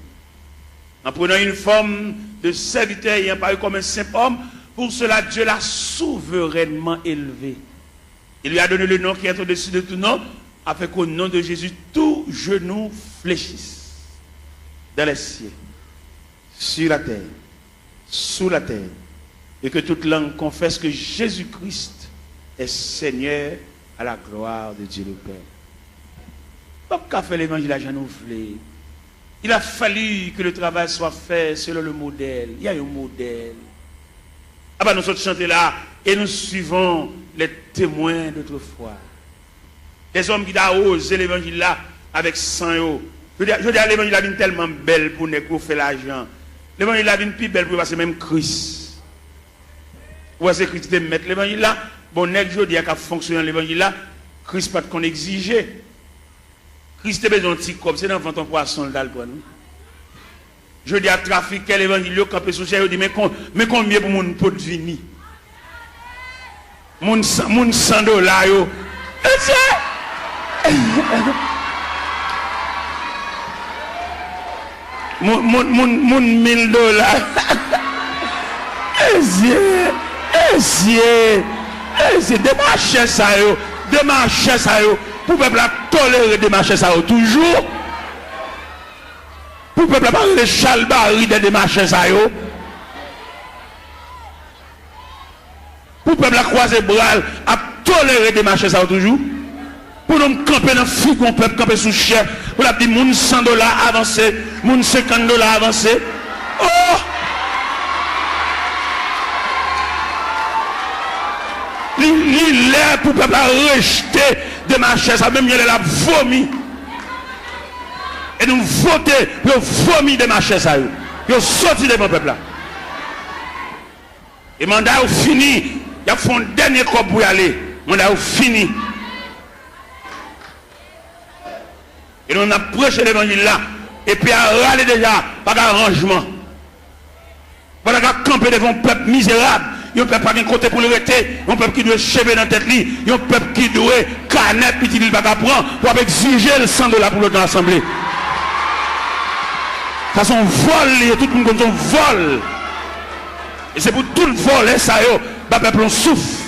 En prenant une forme de serviteur ayant paru comme un simple homme, pour cela Dieu l'a souverainement élevé. Il lui a donné le nom qui est au-dessus de tout nom, afin qu'au nom de Jésus, tout genou fléchisse dans les cieux, sur la terre, sous la terre, et que toute langue confesse que Jésus-Christ est Seigneur à la gloire de Dieu le Père. Donc, qu'a fait l'évangile à Jean-Nouvelé? Il a fallu que le travail soit fait selon le modèle. Il y a un modèle. Ah ben nous autres chantons là et nous suivons les témoins d'autrefois. Les hommes qui ont osé l'évangile là avec sang. Je dis à l'évangile là est tellement belle pour nous faire l'argent. L'évangile là est plus belle pour passer même Christ. Ou est-ce que Christ te mettre l'évangile là? Bon, nèg je dis à fonctionner l'évangile là, Christ pas qu'on exigeait. Christ a besoin de petit comme c'est dans ton poisson d'alcool. Je dis à trafiquer l'évangile quand peut sous cher, dit mais combien pour mon pot de vini? Mon $100 yo. Mon $1000. C'est démarcher ça yo, démarcher ça yo. Pour peuple tolérer démarcher ça yo toujours. Pour peuple pas le chalbari de démarcher ça yo. Pour peuple croiser bras à tolérer démarcher ça yo toujours. Pour nous camper dans figon peuple camper sous chef. Pour la dire moun $100 avancé, moun $50 avancé. Oh! Il est pour peuple rejeter de ma chaise, même il a vomi. Et nous voter, nous vomi de ma chaise. Nous sorti de mon peuple là. Et mandat est fini. Il y a un dernier corps pour y aller. Mandat est fini. Et nous avons prêché l'évangile là. Et puis à râler déjà, pas d'arrangement. Pas de camper devant un peuple misérable. Il y a un peuple pas de côté pour le rester. Un peuple qui doit chever dans la tête. Il y a un peuple qui doit canette, puis il va prendre pour exiger le $100 pour l'autre assemblée. Ça son vol, tout le monde son vol. Et c'est pour tout le vol, ça y est, le peuple on souffle.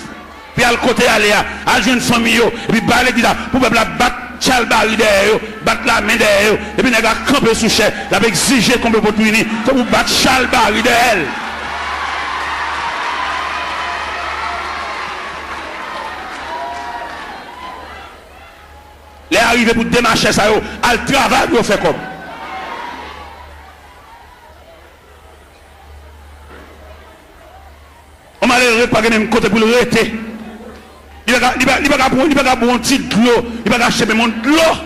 Puis à le côté aller à jeune famille, et puis parler qui ça, pour le peuple battre chalbari derrière, battre la main derrière, et puis il a campé sous chef, il a exigé qu'on peut punir, pour battre chalbari derrière. Les arrivés pour démarcher ça, à le travail pour faire comme. On m'a l'air pas de même côté pour le rester. Il va pas prendre un petit de l'eau, il va pas acheter mon de l'eau.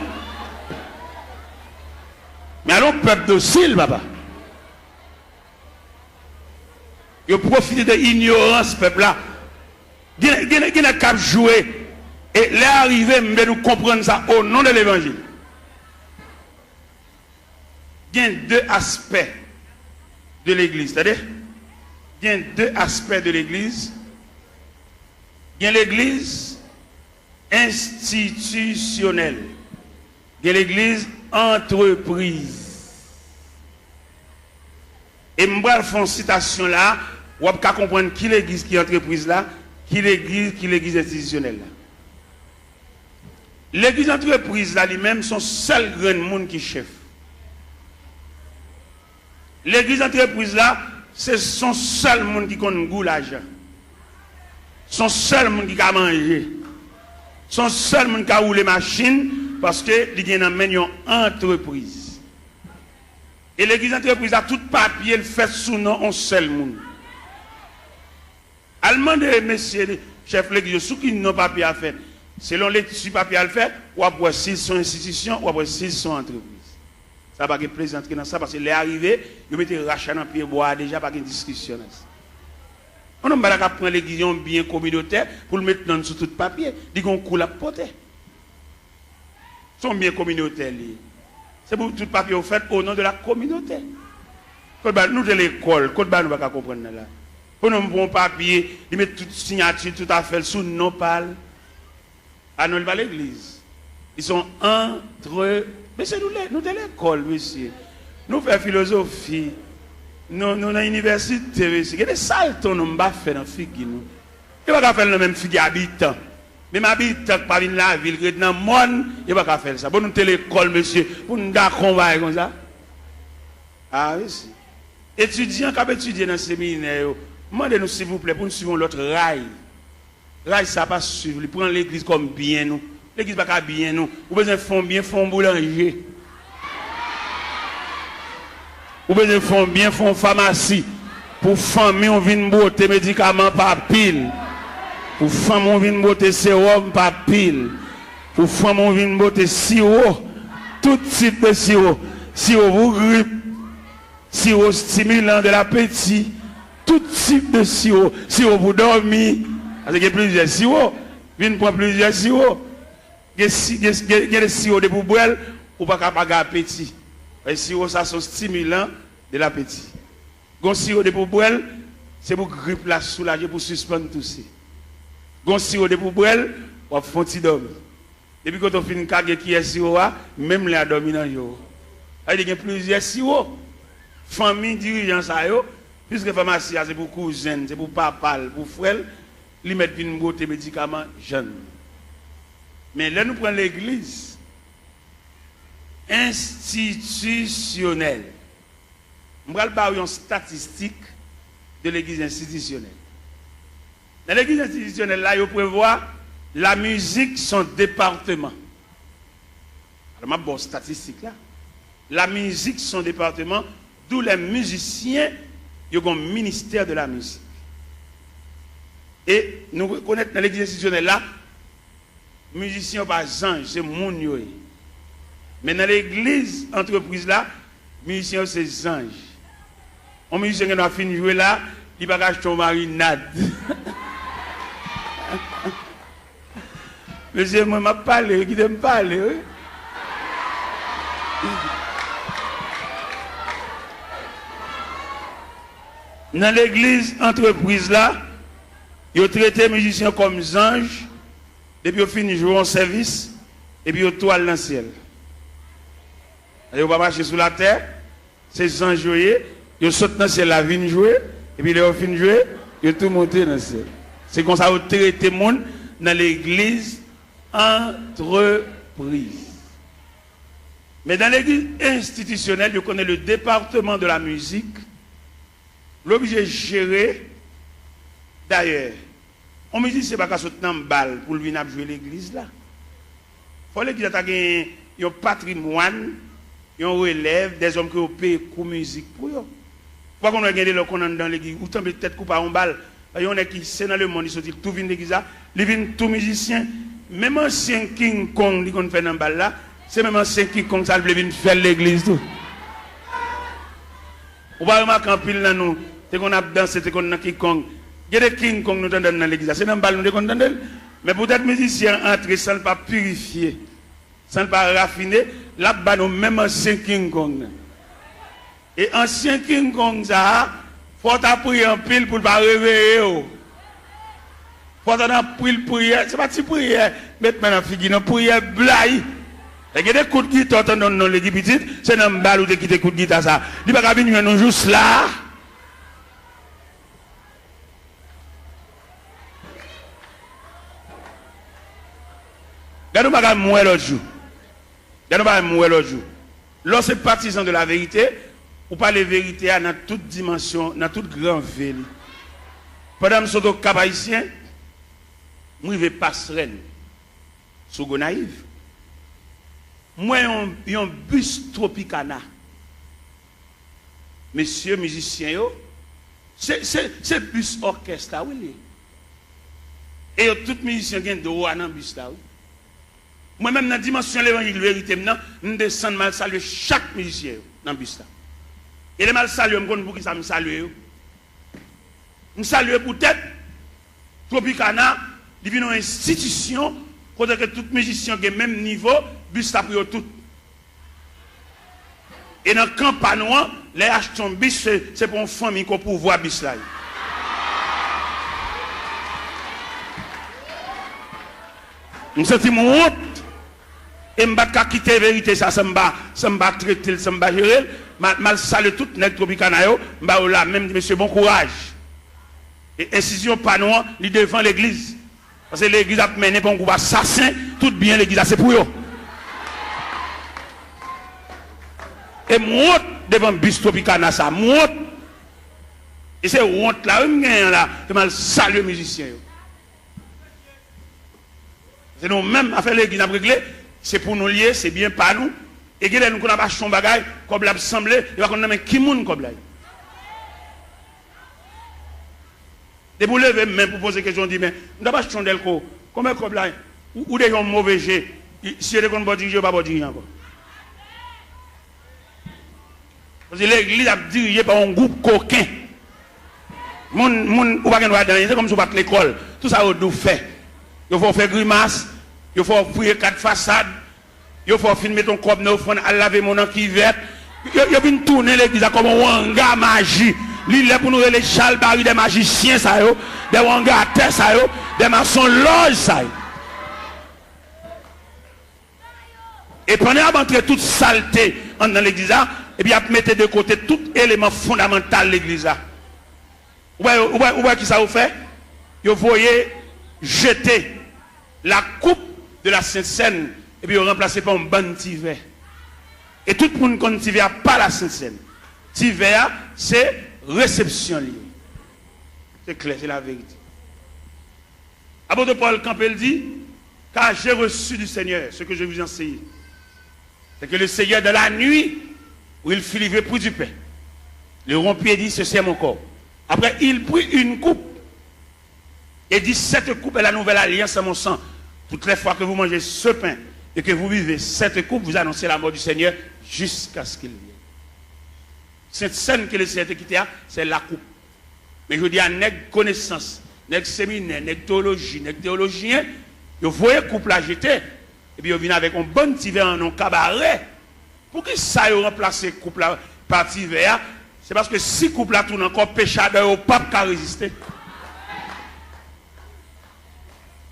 Mais alors, peuple docile, papa. Il profite de l'ignorance, peuple là. Il n'a qu'à jouer. Et les arrivés, nous comprendre ça au nom de l'évangile. Il y a deux aspects de l'église. C'est-à-dire, il y a deux aspects de l'église. Il y a l'église institutionnelle. Il y a l'église entreprise. Et je vais faire une citation là, vous pouvez comprendre qui l'église qui est entreprise là, qui l'église institutionnelle là. L'église entreprise là lui-même son seul grand monde qui chef. L'église entreprise là, c'est son seul monde qui connaît goût l'argent. Son seul monde qui a mangé. Son seul monde qui a roulé machine parce que il y a une entreprise. Et l'église entreprise a tout papier le fait sous nom un seul monde. Allemand de messieurs chef l'église sous qui n'ont papier à faire. Selon les papiers à le faire, ou après s'ils sont institutions, ou après s'ils sont entreprises. Ça va pas plaisanter dans ça parce que les arrivés, ils mettent rachat dans pied bois déjà pas de discussion. On n'a pas prendre l'église bien communautaire pour le mettre dans sous tout papier, dit qu'on coule à porter. Sont bien communautaires. C'est pour tout papier au fait au nom de la communauté. Nous de l'école, quand nous ne pouvons pas comprendre là. Pour nous prendre papier, ils mettent toute signature, tout à fait sous nos pales. À nous pas l'église. Ils sont entre. Mais c'est nous de l'école, monsieur. Nous faisons philosophie. Nous dans l'université, monsieur. Il y a des saltons nous pas faire dans la figue. Nous ne pouvons pas faire le même figue habitant. Même habitant qui parle de la ville, qui est dans le monde, il ne peut pas faire ça. Pour nous de l'école, monsieur. Pour nous d'accord comme ça. Ah oui, si. Étudiants qui étudié dans le séminaire, demandez-nous s'il vous plaît pour nous suivre l'autre rail. Rail, ça pas suivre. Prendre l'église comme bien nous. L'église pas bien nous. Vous besoin de fond bien, fond boulanger. Vous besoin de fond bien, fond pharmacie. Pour famille, on vient botter médicaments par pile. Pour femme, on vient botter sérum par pile. Pour femme, on vient botter sirop. Tout type de sirop. Sirop pour grippe. Sirop stimulant de l'appétit. Tout type de sirop. Sirop pour dormir. Parce qu'il y a plusieurs sirops. Viens prendre plusieurs sirops. Il y a des sirops de pour boire ou pas capable d'appétit. Les sirops, ça sont stimulants de l'appétit. Les sirops de pour boire, c'est pour grippe la soulager, pour suspendre tout ça. Les sirops de pour boire, on va faire dormir. Depuis que on finit de qui est sirop, même les dormir dans le jour. Il y a plusieurs sirops. Famille, dirigeants, puisque pharmacie, c'est pour cousine, c'est pour papa, pour frère. Ils mettent une beauté médicaments jeunes. Mais là, nous prenons l'église institutionnelle. Je vais parler une statistique de l'église institutionnelle. Dans l'église institutionnelle, là, il prévoit la musique, son département. Alors, je vais statistique là. La musique, son département, d'où les musiciens, ils ont un ministère de la musique. Et nous reconnaissons dans l'église institutionnelle là, musiciens pas ange, c'est moun yo. Mais dans l'église entreprise là, musiciens c'est ange. Un musicien qui a fini de jouer là, il va acheter une marinade. Monsieur, moi m'a parlé, qui t'aime parler. Oui? Dans l'église entreprise là, ils ont traité les musiciens comme des anges, depuis qu'ils finissent de jouer en service, et puis ils toilent dans le ciel. Ils ne vont pas marcher sous la terre, ces anges joués, ils sautent dans le ciel, la vigne jouer, et puis ils ont fini de jouer, ils ont tout monté dans le ciel. C'est comme ça qu'ils ont traité le monde dans l'église entreprise. Mais dans l'église institutionnelle, ils connaissent le département de la musique, l'objet de gérer. D'ailleurs, on me dit que ce n'est pas qu'à sauter dans le bal pour venir jouer l'église là. Il faut l'église ait un patrimoine, un relève, des hommes qui ont payé pour musique pour eux. Pourquoi on a gagné le qu'on dans l'église, ou tant peut-être couper un bal, il y en a qui sont dans le monde, ils sont tout vient l'église là, ils viennent tout musiciens. Même ancien King Kong qui fait dans le bal là, c'est même ancien King Kong ça vient faire l'église tout. On va remarquer en pile là nous, c'est qu'on a dansé, c'est qu'on a King Kong. Il y a des King Kong nous entendons dans l'église. C'est dans le bal nous entendons. Mais peut-être musiciens entrer sans ne pas purifier, sans ne pas raffiner, là-bas nous même ancien King Kong. Et ancien King Kong ça, faut prier en pile pour ne pas réveiller. Faut prier, c'est pas une prière, mettre maintenant figure, une prière blague. Il y a des coups de guitare dans l'église petite, c'est dans le bal où tu quittes des coups de guitare ça. Il ne va pas venir nous juste là. Regardez-nous pas mourir l'autre jour. Regardez-nous pas mourir l'autre jour. Lorsque partisan de la vérité, ou pas la vérité dans toute dimension, dans toute grande ville. Pendant que je suis au Cap Haïtien, moi je vais passer sur Gonaïve. Moi, j'ai un bus Tropicana. Messieurs musiciens, c'est bus orchestre, oui. Et tous les musiciens qui ont droit dans le bus là. Moi-même, dans la dimension de l'évangile, vérité, je descends mal saluer chaque musicien dans le bus. Et les mal saluer, je ne sais pas pour qui ça me salue. Je salue peut-être Tropicana, il y a une institution, côté que tout musicien qui est même niveau, bus là pour tout. Et dans le campagne, les achetons bus, c'est pour une famille qu'on peut voir bus là. Je sens mon honte. Et je ne vais pas quitter la vérité, ça ne va pas traiter, ça ne va pas gérer. Je vais saluer tout le Tropicana, je vais là, même monsieur, bon courage. Et incision pas non, il devant l'église. Parce que l'église a mené pour un groupe assassin, tout bien l'église c'est pour eux. Et moi devant bus Tropicana ça, moi. Et c'est honte là, que mal saluer les musiciens. C'est nous même à faire l'église à régler, c'est pour nous lier, c'est bien pas nous. Et que nous avons acheté un bagage comme l'a semblé, il va qu'on ait qui moun comme là. Et vous levez même pour poser question, dit mais nous n'avons pas acheté un delco, comment comme là ou des gens mauvais jeu, si vous ne dirigez pas diriger encore. Parce que l'église a dirigé par un groupe coquin. Ou pas c'est comme si vous battez l'école. Tout ça, vous fait. Il faut faire grimace, il faut fouiller 4 façades, il faut filmer ton corps, il faut laver mon an qui vert. Il faut tourner l'église comme un wanga magie. L'île pour nous les chalbari des magiciens, ça yo, des wanga à terre, ça yo, des maçons loges, ça yo. Et pendant à entrer toute saleté dans l'église, et puis à mettre de côté tout élément fondamental de l'église. Vous voyez qui ça vous fait? Vous voyez jeter la coupe de la Sainte Seine et puis vous remplacez par un bon tiver. Et tout le monde connaît tiver pas la Sainte Seine. Tiver, c'est réception liée. C'est clair, c'est la vérité. Apôtre Paul Campbell dit, car j'ai reçu du Seigneur ce que je vous enseigne. C'est que le Seigneur de la nuit, où il fut livré pour du pain, le rompit et dit, ceci est mon corps. Après, il prit une coupe et dit, cette coupe est la nouvelle alliance à mon sang. Toutes les fois que vous mangez ce pain et que vous vivez cette coupe, vous annoncez la mort du Seigneur jusqu'à ce qu'il vienne. Cette scène que le Seigneur quitté, c'est la coupe. Mais je dis à nègre connaissance, nègre séminaire, nègre théologie, nègre théologien, vous voyez coupe la jeter, et puis vous venez avec un bon petit verre en un cabaret. Pour que ça ait remplacé coupe la par petit verre, c'est parce que si coupe la tourne encore péchadeur au pape qui a résisté.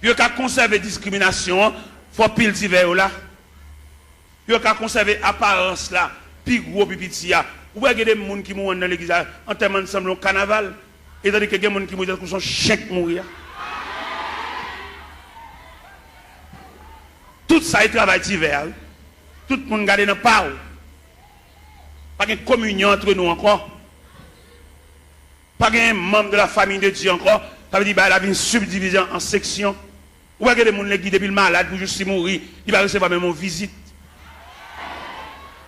Puis vous avez conservé discrimination, il faut pile petit verre là. Puis vous avez conservé apparence là, puis gros puis petit. Vous voyez des gens qui mourent dans l'église en termes ensemble au carnaval, et tandis que des gens qui mourent dans son chèque mourir. Tout ça est travail d'hiver. Tout le monde garde dans le pas. Pas de communion entre nous encore. Pas de membre de la famille de Dieu encore. Ça veut dire qu'il y a une subdivision en sections. Vous voyez des gens qui guident depuis le malade pour juste mourir. Il va recevoir même une visite.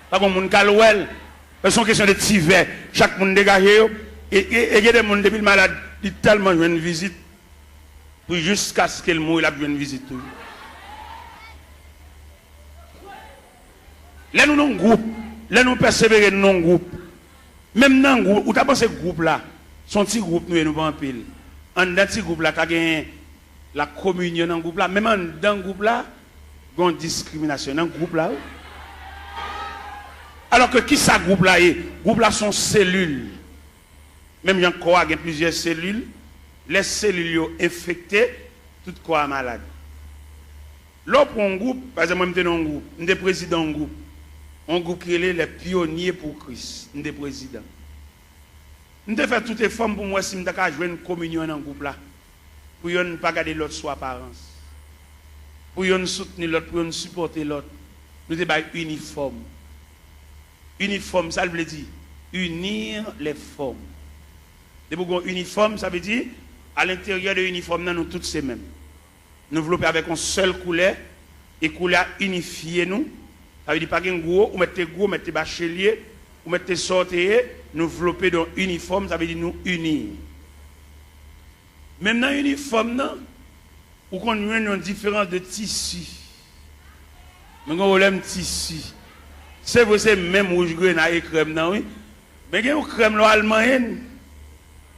Pas comme les gens qui c'est une question de tiver. Chaque monde dégagé. Et il y a des gens depuis le malade qui tellement une visite. Pour jusqu'à ce qu'il meure, il a une visite. Là, nous sommes un groupe. Là, nous persévérons dans un groupe. Même dans un groupe, où tu as pensé ce groupe-là, son petit groupe, nous pas en pile. En dans ce groupe-là, tu as gagné la communion dans le groupe-là. Même dans le groupe-là, il y a une discrimination dans le groupe-là. Alors que qui ça groupe-là est? Groupe-là sont cellules. Même il y a encore plusieurs cellules. Les cellules sont infectées, tout corps malade. Là, pour un groupe, par exemple, moi, je suis dans un groupe, je suis président d'un groupe. Un groupe qui est les pionniers pour Christ. Je suis président. Je vais faire toutes les formes pour moi si je vais jouer une communion dans un groupe là. Pour ne pas garder l'autre sous apparence. Pour ne soutenir l'autre, pour ne supporter l'autre. Nous devons être uniformes. Uniforme, ça veut dire unir les formes. Et pour uniforme, ça veut dire à l'intérieur de l'uniforme, nous tous ces mêmes. Nous développer avec une seule couleur et couleur unifiée nous. Ça veut dire pas qu'un gros, ou mettez bachelier, ou mettez sortir, nous développer dans uniforme, ça veut dire nous unir. Même dans l'uniforme, ou qu'on a une différence de tissu. Mais on a un tissu. C'est vrai, c'est même rouge grenade et crème, non, oui. Mais il y a une crème allemande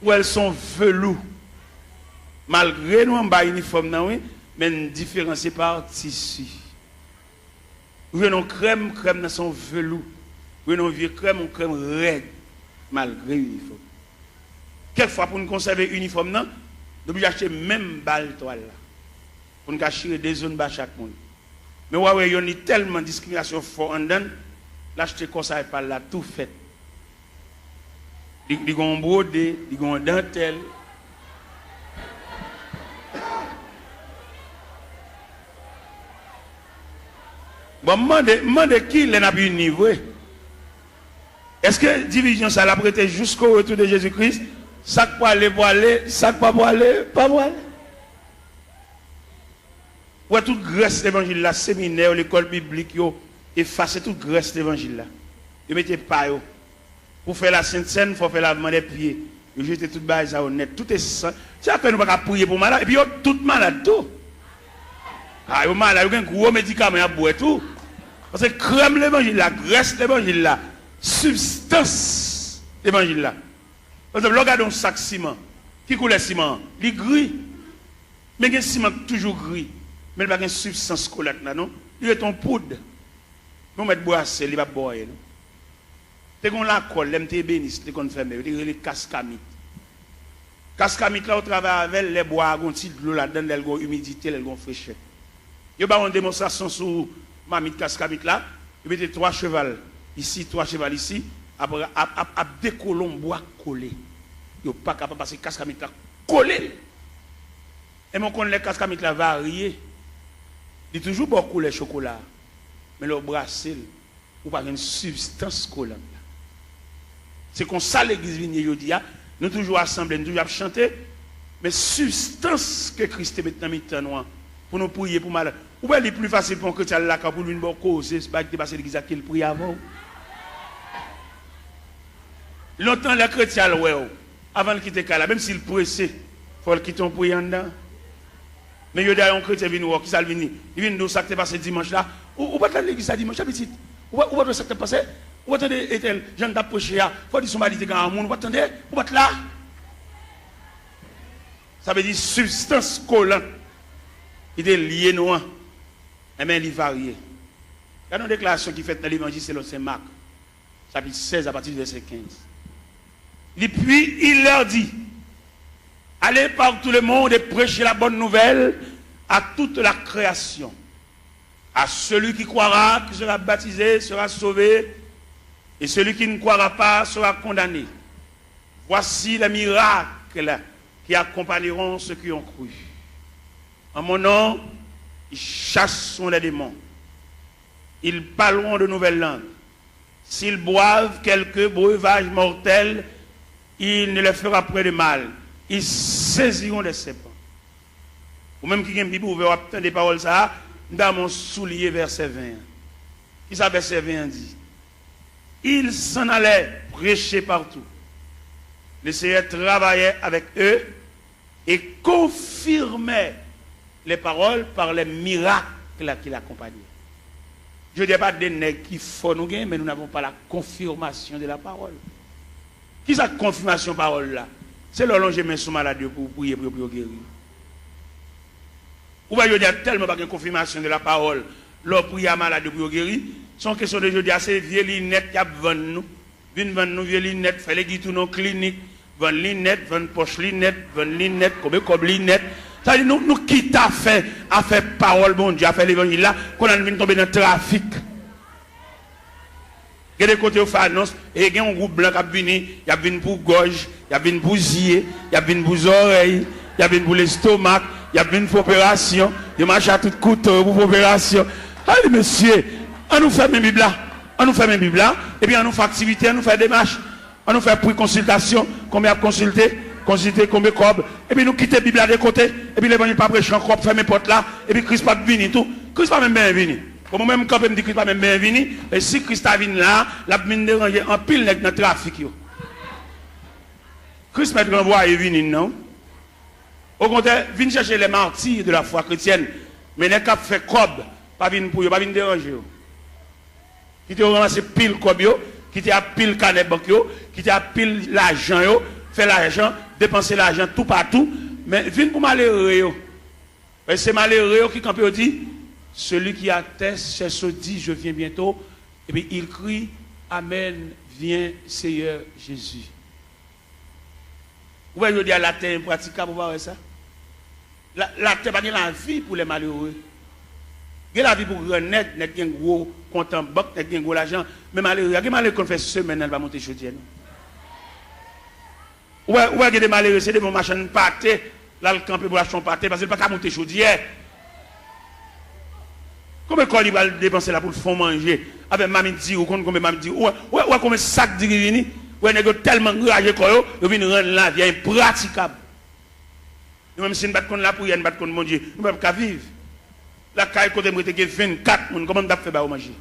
où elles sont velours. Malgré nous, on a un uniforme, non, oui, mais nous différencier par tissu. Vous voyez, nos crème dans son velours. Vous voyez, nos vieux crème raide, malgré l'uniforme. Quelquefois, pour nous conserver l'uniforme, nous devons acheter même balle toile là. Pour nous cacher des zones bas chaque monde. Mais ouais, il y a tellement de discrimination fort en dedans, l'acheter comme ça et pas là, tout fait. Ils ont brodé, ils ont dentelle. Bon, demande qui n'a pas eu niveau. Est-ce que division ça l'a prêté jusqu'au retour de Jésus-Christ? Ça pour aller, ça pas pour aller, pas pour aller. Ouais, toute grâce l'évangile là, séminaire, l'école biblique, effacer toute grâce l'évangile là. Ils mettez pas yo. Pour faire la Sainte Seine, il faut faire lavement des pieds. Ils jetent tout bas ça honnête. Tout est ça. C'est à peine nous pas prier pour malade. Et puis tout malade tout. Ah, yo malade, yo un gros médicament à boire tout. Parce que crème l'évangile là, graisse l'évangile là, substance l'évangile là. Par exemple, regarde un sac ciment. Qui coule le ciment? Il est gris. Mais il ciment toujours gris. Mais il n'y a pas de substance collante là, non? Il est en poudre. Nous mettons boisser, il va boire. C'est qu'on la colle, l'MT bénis, c'est qu'on fait, il y a les cascamites. Cascamites là, on travaille avec les bois, on tire de l'eau là-dedans, elles ont humidité, elles ont fraîcheur. Il y a une démonstration sur ma mythe cascamite là, il y a 3 chevals ici, 3 chevals ici, après, à des colons bois collés. Il n'y a pas capable de passer cascamite là collé. Et mon con les cascamites là variés. Il y a toujours beaucoup de chocolat. Mais le brassel, ou pas une substance collante. C'est comme ça l'église vient nous toujours assemblés, nous toujours chanter, mais substance que Christ met dans notre pour nous prier pour mal. Ou bien il est plus facile pour un chrétien là pour lui une bonne cause, c'est pas que passer l'église qu'il prie avant. Longtemps les chrétiens avant de quitter Kala, même s'il pressé, il faut le quitter en priant dedans. Mais il y a un chrétien qui vient qui ça vient, il vient nous ça qui passé dimanche là. Ou pas l'église à dimanche petit. Ou pas ça qui passé. Ou attendez, Ethel, Jean d'approcher, il faut dire son mari est grand monde, ou attendez, ou pas là. Ça veut dire substance collante. Il est lié noir. Mais il est varié. Il y a une déclaration qui fait dans l'évangile selon Saint Marc, chapitre 16 à partir du verset 15. Et puis il leur dit, allez par tout le monde et prêchez la bonne nouvelle à toute la création. À celui qui croira, qui sera baptisé, sera sauvé. Et celui qui ne croira pas sera condamné. Voici les miracles qui accompagneront ceux qui ont cru. En mon nom, ils chasseront les démons. Ils parleront de nouvelles langues. S'ils boivent quelques breuvages mortels, il ne leur fera point de mal. Ils saisiront des serpents. Ou même qui a une Bible ouverte, des paroles ça, dans mon soulier, verset 20. Qui ça, verset 20 dit? Ils s'en allaient prêcher partout. Le Seigneur travaillait avec eux et confirmait les paroles par les miracles qui l'accompagnaient. Je ne dis pas des nègres qui font nous gagner, mais nous n'avons pas la confirmation de la parole. Qui est cette confirmation de la parole là? C'est le long que je mets sous maladie pour prier pour guérir. Ou bien je dis tellement pas de confirmation de la parole, leur prière maladie pour guérir. Son question de jeudi, c'est vieux lunettes qui vendent nous. Viens vendre nous vieux lunettes, fait les guides nos cliniques, vendre lunettes, vendre poche lunettes, vendre lunettes, comme lunettes. Ça dit nous qui t'a fait à faire parole bon Dieu, à faire l'évangile là, qu'on a venu tomber dans le trafic. Il y a des côtés où fait annonce, et il y a un groupe blanc qui a venu, il y a venu pour gorge, il y a venu pour zier, il y a venu pour oreilles, il y a venu pour l'estomac, il y a venu pour opération, il marche à tout couteau pour opération. Allez monsieur, on nous fait mes Bibles là, on nous fait mes Bibles là, et puis on nous fait activité, on nous fait démarche, on nous fait pour consultation, combien à consulter combien de cob, et puis nous quitter la Bible à des côtés, et puis l'évangile pas prêcher encore, faire mes portes là, et puis Christ pas venu tout. Christ pas même bien venu. Pour moi-même, quand je me dis Christ pas même bien venu, et si Christ a venu là, la mine déranger en pile dans le trafic. Christ m'a renvoyé venu, non? Au contraire, vient chercher les martyrs de la foi chrétienne, mais les cap fait cob, pas venir pour eux, pas venir déranger. Qui te ramasse pile comme yo, qui te a pile canet banque yo, qui te a pile l'argent yo, fait l'argent, dépenser l'argent tout partout, mais viens pour malheureux yo. Et c'est malheureux yo qui quand il dit celui qui atteste, c'est ce dit je viens bientôt, et puis il crie amen, viens Seigneur Jésus. Vous voyez, je dis à la terre impraticable, vous voyez ça? La terre, pas la vie pour les malheureux. Il y a la vie pour les net, il y a un gros compte en banque, il y a un gros l'argent. Mais malheureux, il y a des malheureux qui fait semaine, elle va monter chaudière. Ouais, il y a des malheureux, c'est des bons machins pâtés, là, le camp pour acheter un pâté, parce qu'il ne peut pas monter chaudière. Combien de il va dépenser là pour le fond manger? Avec mamie dit, ou combien mamie dit, ouais, combien de sacs de rivini? Ouais, il y a tellement de rage, il vient rendre la vie impraticable. Même si nous ne battons la prière, nous ne battons mon Dieu, nous ne pouvons pas vivre. La caille côté moi, il y a 24 personnes, comment on a fait pour manger?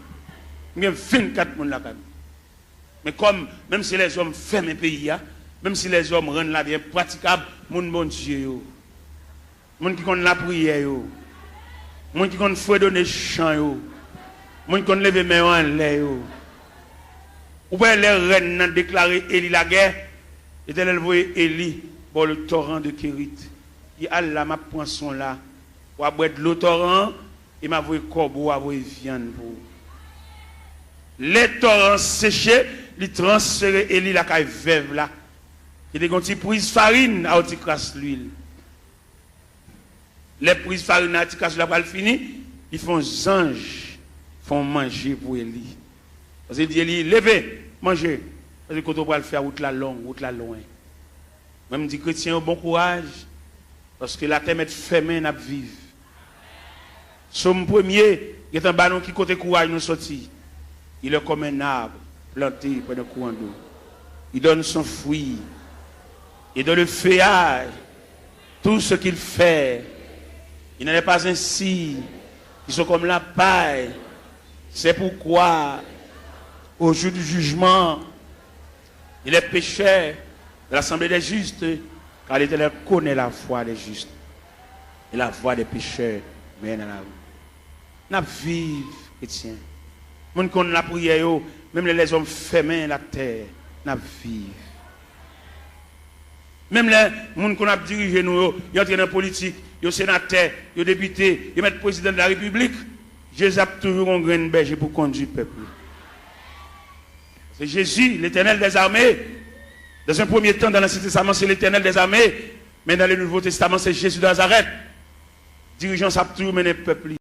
Il y a 24 personnes là. Mais comme, même si les hommes ferment un pays, même si les hommes rendent la vie praticable, mon Dieu, mon qui connaît la prière, mon qui connaît fouet donner chant, mon qui connaît lever main en l'air. Ou bien les reines ont déclaré Élie la guerre, et elle voyait Élie pour le torrent de Kérit. Il a là ma poisson là, ou à boire de l'eau torrent, et m'a voulu corbeau, à voulu viande pour. Les torrents séchés, ils transfèrent Élie la caille veuve là. Il y a des petits prises farine à petit crasse l'huile. Les prises farine à petit crasse la pas fini, ils font anges, font manger pour Élie. Parce qu'il dit Élie, levez, mangez. Parce que quand on va le faire route la longue, route la loin. Même dit chrétien, bon courage. Parce que la terre est fermée, n'a vivre. Somme premier, il y a un ballon qui côté courage nous sorti. Il est comme un arbre planté près d'un courant d'eau. Il donne son fruit. Et dans le feuillage, tout ce qu'il fait, il n'en est pas ainsi. Ils sont comme la paille. C'est pourquoi, au jour du jugement, il est pécheur de l'assemblée des justes, car l'Éternel connaît la voie des justes. Et la voie des pécheurs mène à la rue. N'a vive, chrétien. Moun qu'on la prière, même les hommes fermés la terre, n'a vive. Même les gens qu'on a dirigé nous, ils entrent dans la politique, ils sont sénateurs, ils sont députés, ils mettent président de la République. Jésus a toujours un grain de berger pour conduire le peuple. C'est Jésus, l'Éternel des armées. Dans un premier temps, dans l'Ancien Testament, c'est l'Éternel des armées. Mais dans le Nouveau Testament, c'est Jésus de Nazareth. Dirigeant, ça a toujours mené le peuple.